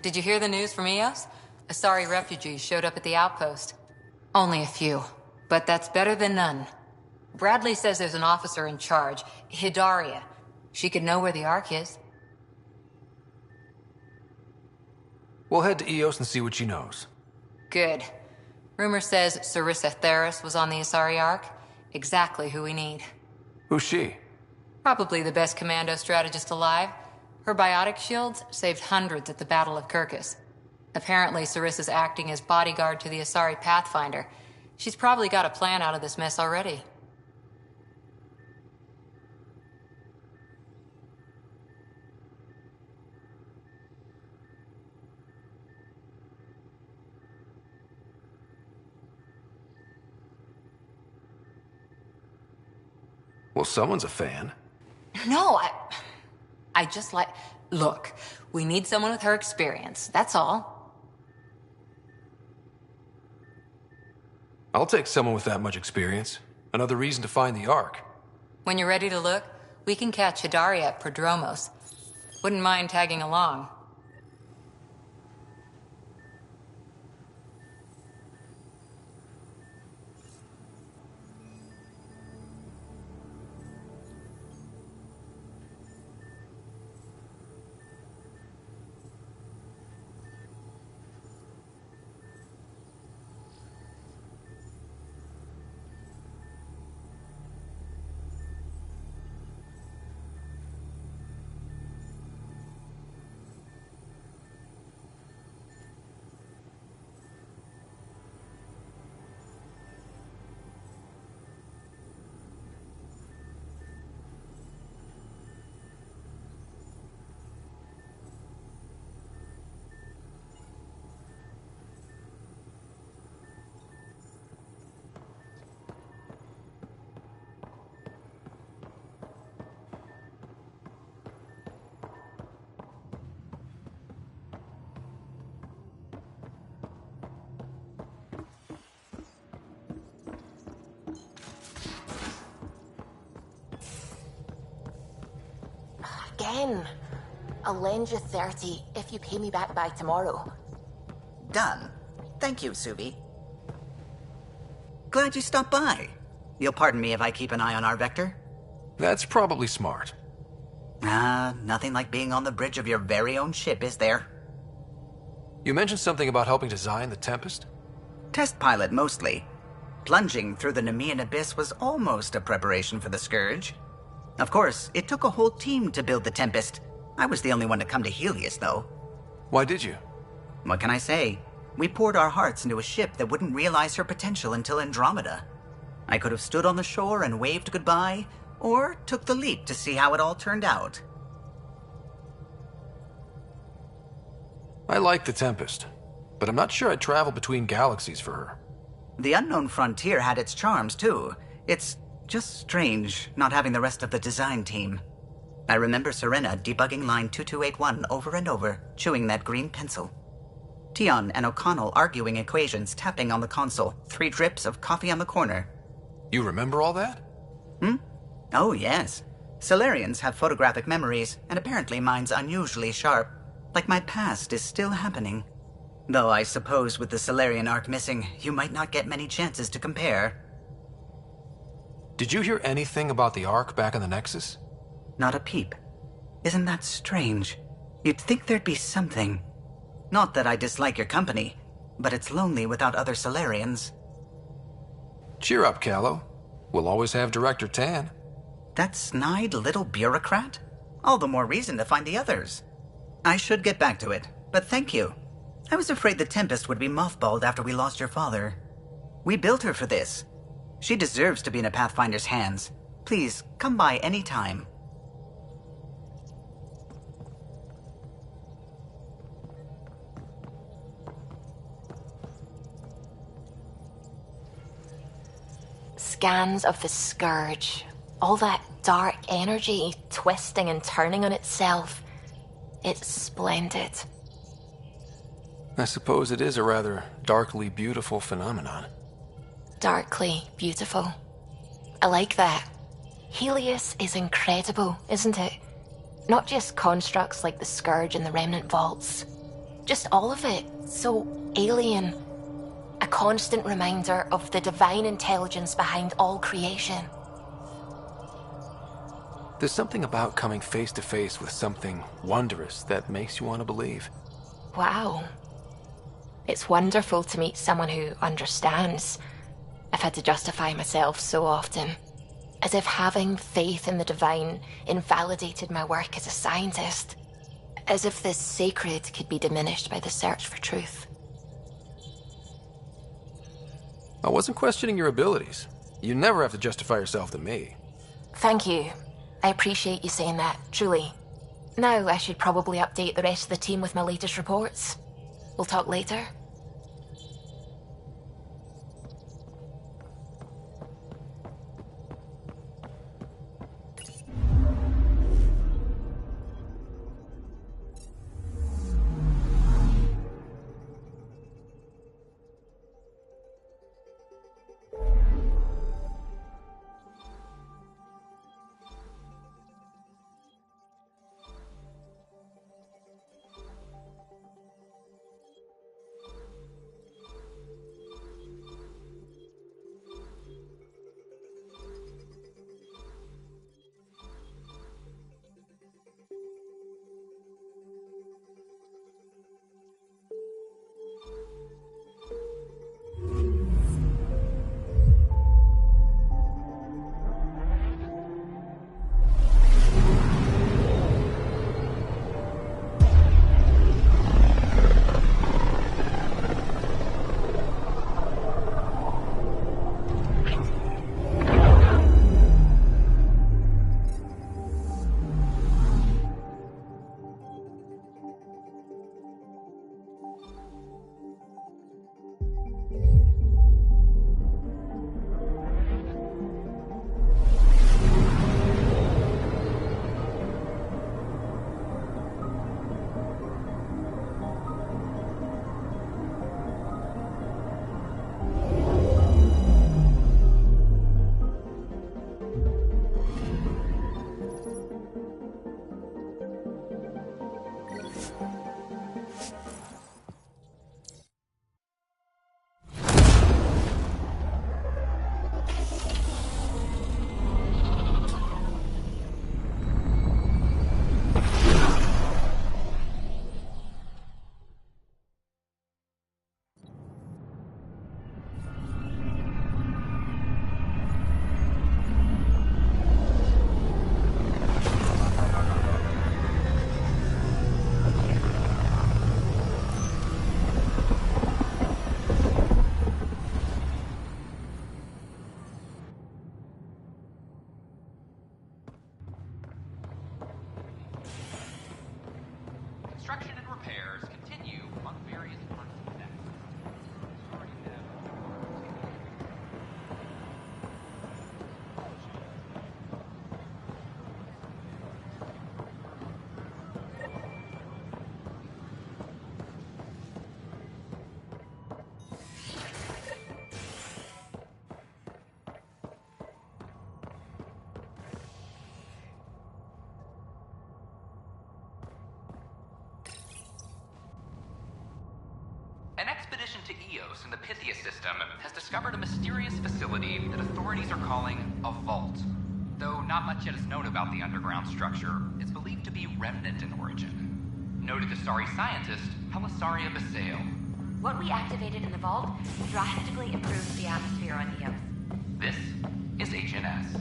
Did you hear the news from Eos? Asari refugees showed up at the outpost. Only a few, but that's better than none. Bradley says there's an officer in charge, Hidaria. She could know where the Ark is. We'll head to Eos and see what she knows. Good. Rumor says Sarissa Theris was on the Asari Ark. Exactly who we need. Who's she? Probably the best commando strategist alive. Her biotic shields saved hundreds at the Battle of Kirkus. Apparently, Sarissa's acting as bodyguard to the Asari Pathfinder. She's probably got a plan out of this mess already. Well, someone's a fan. No, I just like... Look, we need someone with her experience, that's all. I'll take someone with that much experience. Another reason to find the Ark. When you're ready to look, we can catch Hidaria at Prodromos. Wouldn't mind tagging along. again. I'll lend you 30 if you pay me back by tomorrow. Done. Thank you, Subi. Glad you stopped by. You'll pardon me if I keep an eye on our Vector? That's probably smart. Nothing like being on the bridge of your very own ship, is there? You mentioned something about helping design the Tempest? Test pilot, mostly. Plunging through the Nemean abyss was almost a preparation for the Scourge. Of course, it took a whole team to build the Tempest. I was the only one to come to Helios, though. Why did you? What can I say? We poured our hearts into a ship that wouldn't realize her potential until Andromeda. I could have stood on the shore and waved goodbye, or took the leap to see how it all turned out. I like the Tempest, but I'm not sure I'd travel between galaxies for her. The Unknown Frontier had its charms, too. It's just strange not having the rest of the design team. I remember Serena debugging line 2281 over and over, chewing that green pencil. Tion and O'Connell arguing equations, tapping on the console, 3 drips of coffee on the corner. You remember all that? Oh, yes. Solarians have photographic memories, and apparently mine's unusually sharp. Like my past is still happening. Though I suppose with the Solarian arc missing, you might not get many chances to compare. Did you hear anything about the Ark back in the Nexus? Not a peep. Isn't that strange? You'd think there'd be something. Not that I dislike your company, but it's lonely without other Solarians. Cheer up, Callow. We'll always have Director Tan. That snide little bureaucrat? All the more reason to find the others. I should get back to it, but thank you. I was afraid the Tempest would be mothballed after we lost your father. We built her for this. She deserves to be in a Pathfinder's hands. Please, come by any time. Scans of the Scourge. All that dark energy twisting and turning on itself. It's splendid. I suppose it is a rather darkly beautiful phenomenon. Darkly beautiful. I like that. Helios is incredible, isn't it? Not just constructs like the Scourge and the Remnant Vaults. Just all of it. So alien. A constant reminder of the divine intelligence behind all creation. There's something about coming face to face with something wondrous that makes you want to believe. Wow. It's wonderful to meet someone who understands. I've had to justify myself so often. As if having faith in the divine invalidated my work as a scientist. As if this sacred could be diminished by the search for truth. I wasn't questioning your abilities. You never have to justify yourself to me. Thank you. I appreciate you saying that, truly. Now I should probably update the rest of the team with my latest reports. We'll talk later. construction and repairs continue on various parts of the net. An expedition to Eos in the Pythia system has discovered a mysterious facility that authorities are calling a vault. Though not much yet is known about the underground structure, it's believed to be remnant in origin. Noted Asari scientist Helisaria Basale. What we activated in the vault drastically improved the atmosphere on Eos. This is HNS.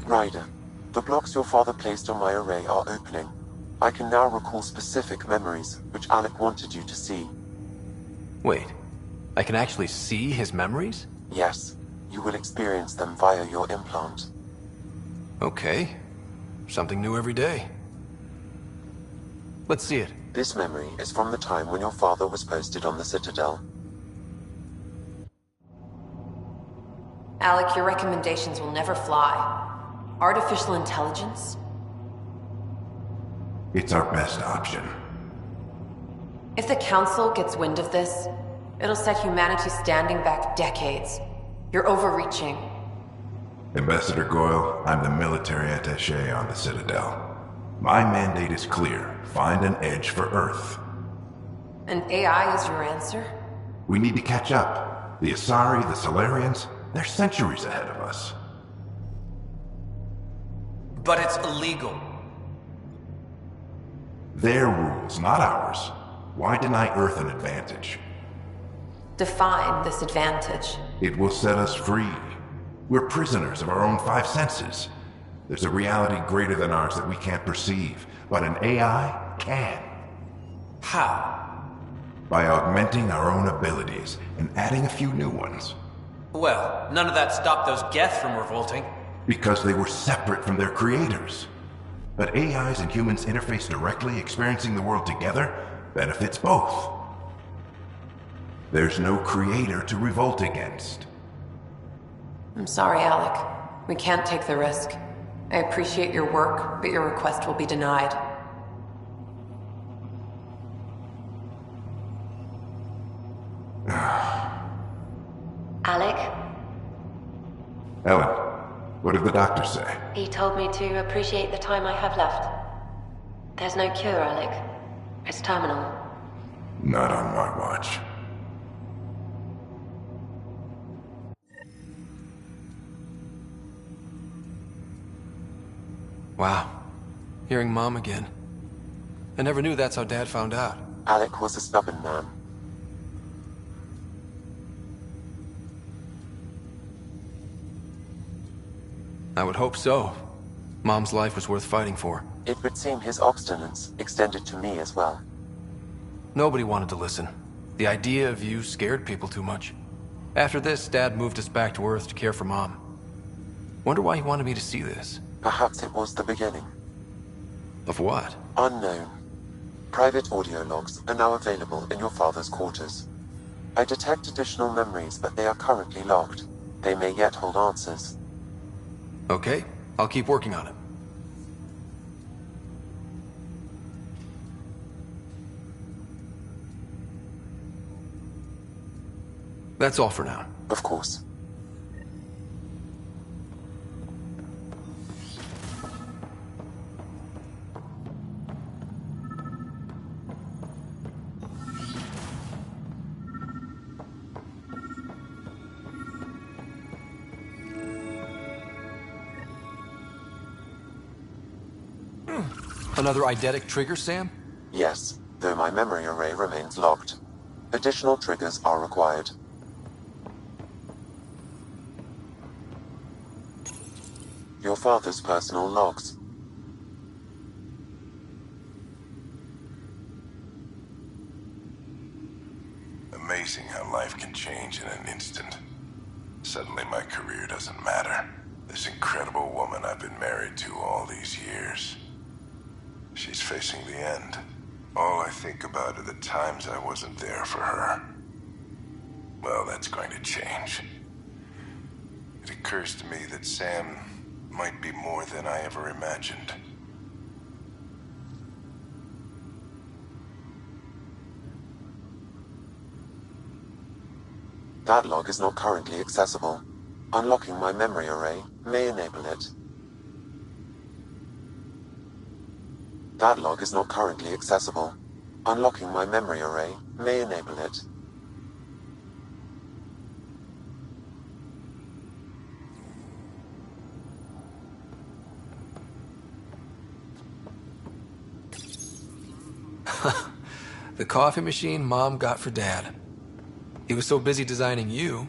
Ryder, the blocks your father placed on my array are opening. I can now recall specific memories, which Alec wanted you to see. Wait, I can actually see his memories? Yes, you will experience them via your implant. Okay. Something new every day. Let's see it. This memory is from the time when your father was posted on the Citadel. Alec, your recommendations will never fly. Artificial intelligence? It's our best option. If the Council gets wind of this, it'll set humanity standing back decades. You're overreaching. Ambassador Goyle, I'm the military attaché on the Citadel. My mandate is clear. Find an edge for Earth. And AI is your answer? We need to catch up. The Asari, the Solarians, they're centuries ahead of us. But it's illegal. Their rules, not ours. Why deny Earth an advantage? Define this advantage. It will set us free. We're prisoners of our own five senses. There's a reality greater than ours that we can't perceive, but an AI can. How? By augmenting our own abilities and adding a few new ones. Well, none of that stopped those Geth from revolting. Because they were separate from their creators. But AIs and humans interface directly, experiencing the world together, benefits both. There's no creator to revolt against. I'm sorry, Alec. We can't take the risk. I appreciate your work, but your request will be denied. Alec? Ellen, what did the doctor say? He told me to appreciate the time I have left. There's no cure, Alec. It's terminal. Not on my watch. Wow. Hearing Mom again. I never knew that's how Dad found out. Alec was a stubborn man. I would hope so. Mom's life was worth fighting for. It would seem his obstinance extended to me as well. Nobody wanted to listen. The idea of you scared people too much. After this, Dad moved us back to Earth to care for Mom. Wonder why he wanted me to see this. Perhaps it was the beginning. Of what? Unknown. Private audio logs are now available in your father's quarters. I detect additional memories, but they are currently logged. They may yet hold answers. Okay, I'll keep working on it. That's all for now. Of course. Another eidetic trigger, Sam? Yes. though my memory array remains locked. Additional triggers are required. Your father's personal logs. Amazing how life can change in an instant. Suddenly my career doesn't matter. This incredible woman I've been married to all these years. She's facing the end. All I think about are the times I wasn't there for her. Well, that's going to change. It occurs to me that Sam might be more than I ever imagined. That log is not currently accessible. Unlocking my memory array may enable it. That log is not currently accessible. Unlocking my memory array may enable it. The coffee machine Mom got for Dad. He was so busy designing you,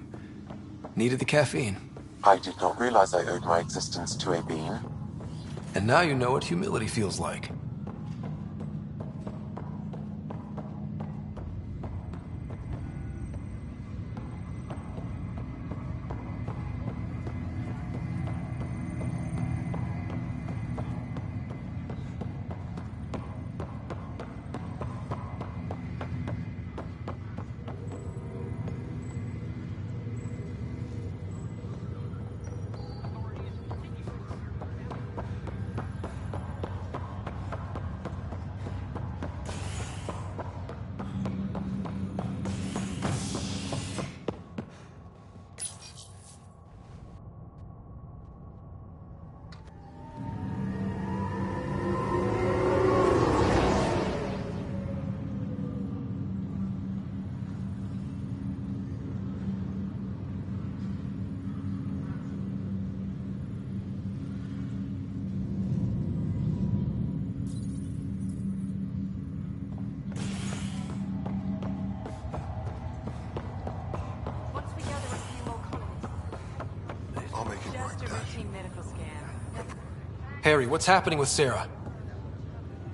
needed the caffeine. I did not realize I owed my existence to a bean. And now you know what humility feels like. Harry, what's happening with Sarah?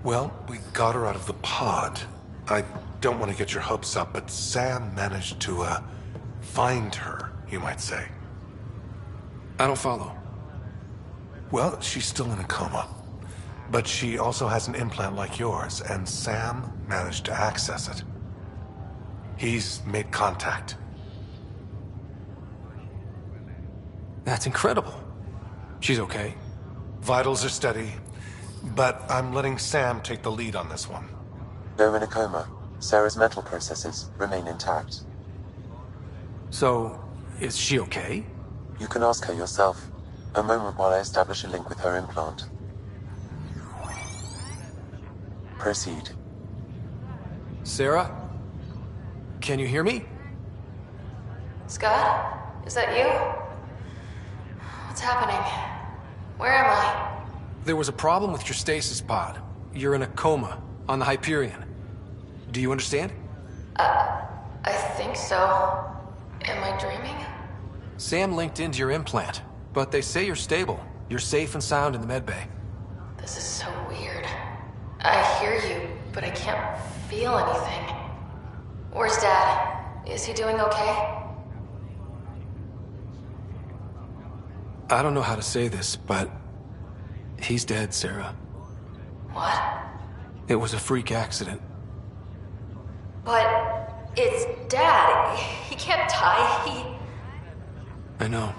Well, we got her out of the pod. I don't want to get your hopes up, but Sam managed to, find her, you might say. I don't follow. Well, she's still in a coma. But she also has an implant like yours, and Sam managed to access it. He's made contact. That's incredible. She's okay. Vitals are steady, but I'm letting Sam take the lead on this one. Though in a coma, Sarah's mental processes remain intact. So, is she okay? You can ask her yourself. A moment while I establish a link with her implant. Proceed. Sarah? Can you hear me? Scott? Is that you? What's happening? Where am I? There was a problem with your stasis pod. You're in a coma on the Hyperion. Do you understand? I think so. Am I dreaming? Sam linked into your implant, but they say you're stable. You're safe and sound in the medbay. This is so weird. I hear you, but I can't feel anything. Where's Dad? Is he doing okay? I don't know how to say this, but he's dead, Sarah. What? It was a freak accident. But it's Dad. He can't die. I know.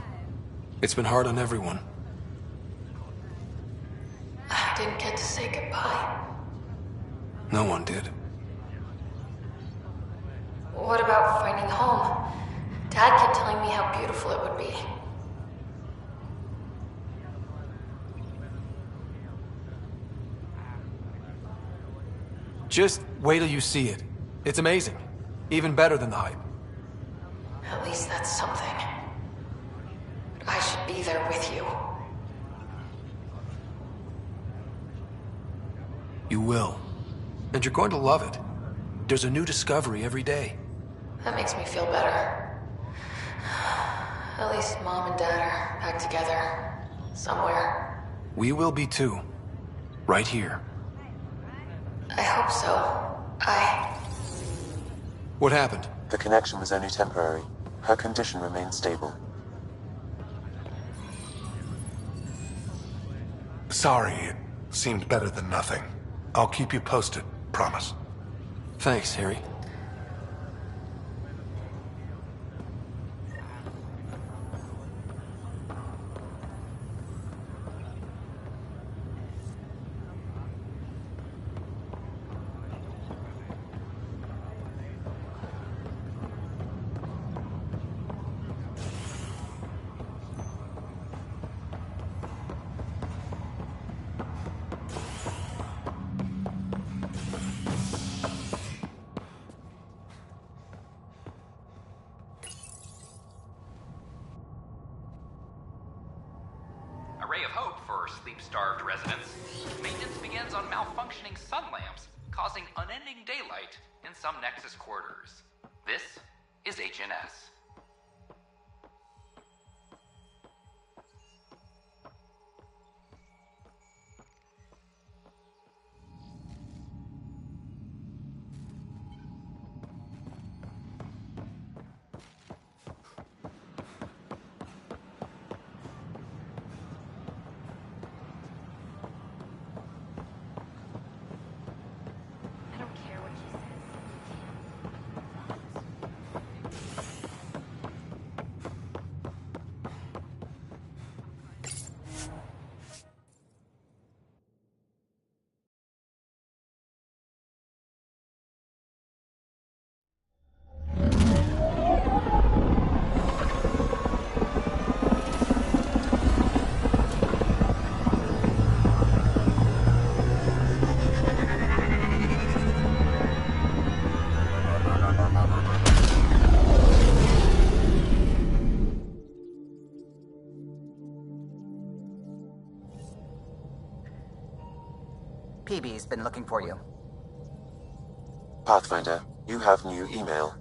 It's been hard on everyone. I didn't get to say goodbye. No one did. What about finding home? Dad kept telling me how beautiful it would be. Just wait till you see it. It's amazing. Even better than the hype. At least that's something. I should be there with you. You will. And you're going to love it. There's a new discovery every day. That makes me feel better. At least Mom and Dad are back together. Somewhere. We will be too. Right here. I hope so. What happened? The connection was only temporary. Her condition remains stable. Sorry, it seemed better than nothing. I'll keep you posted, promise. Thanks, Harry. Ray of hope for sleep-starved residents. Maintenance begins on malfunctioning sun lamps, causing unending daylight in some Nexus quarters. This is HNS. PB's been looking for you. Pathfinder, you have new email.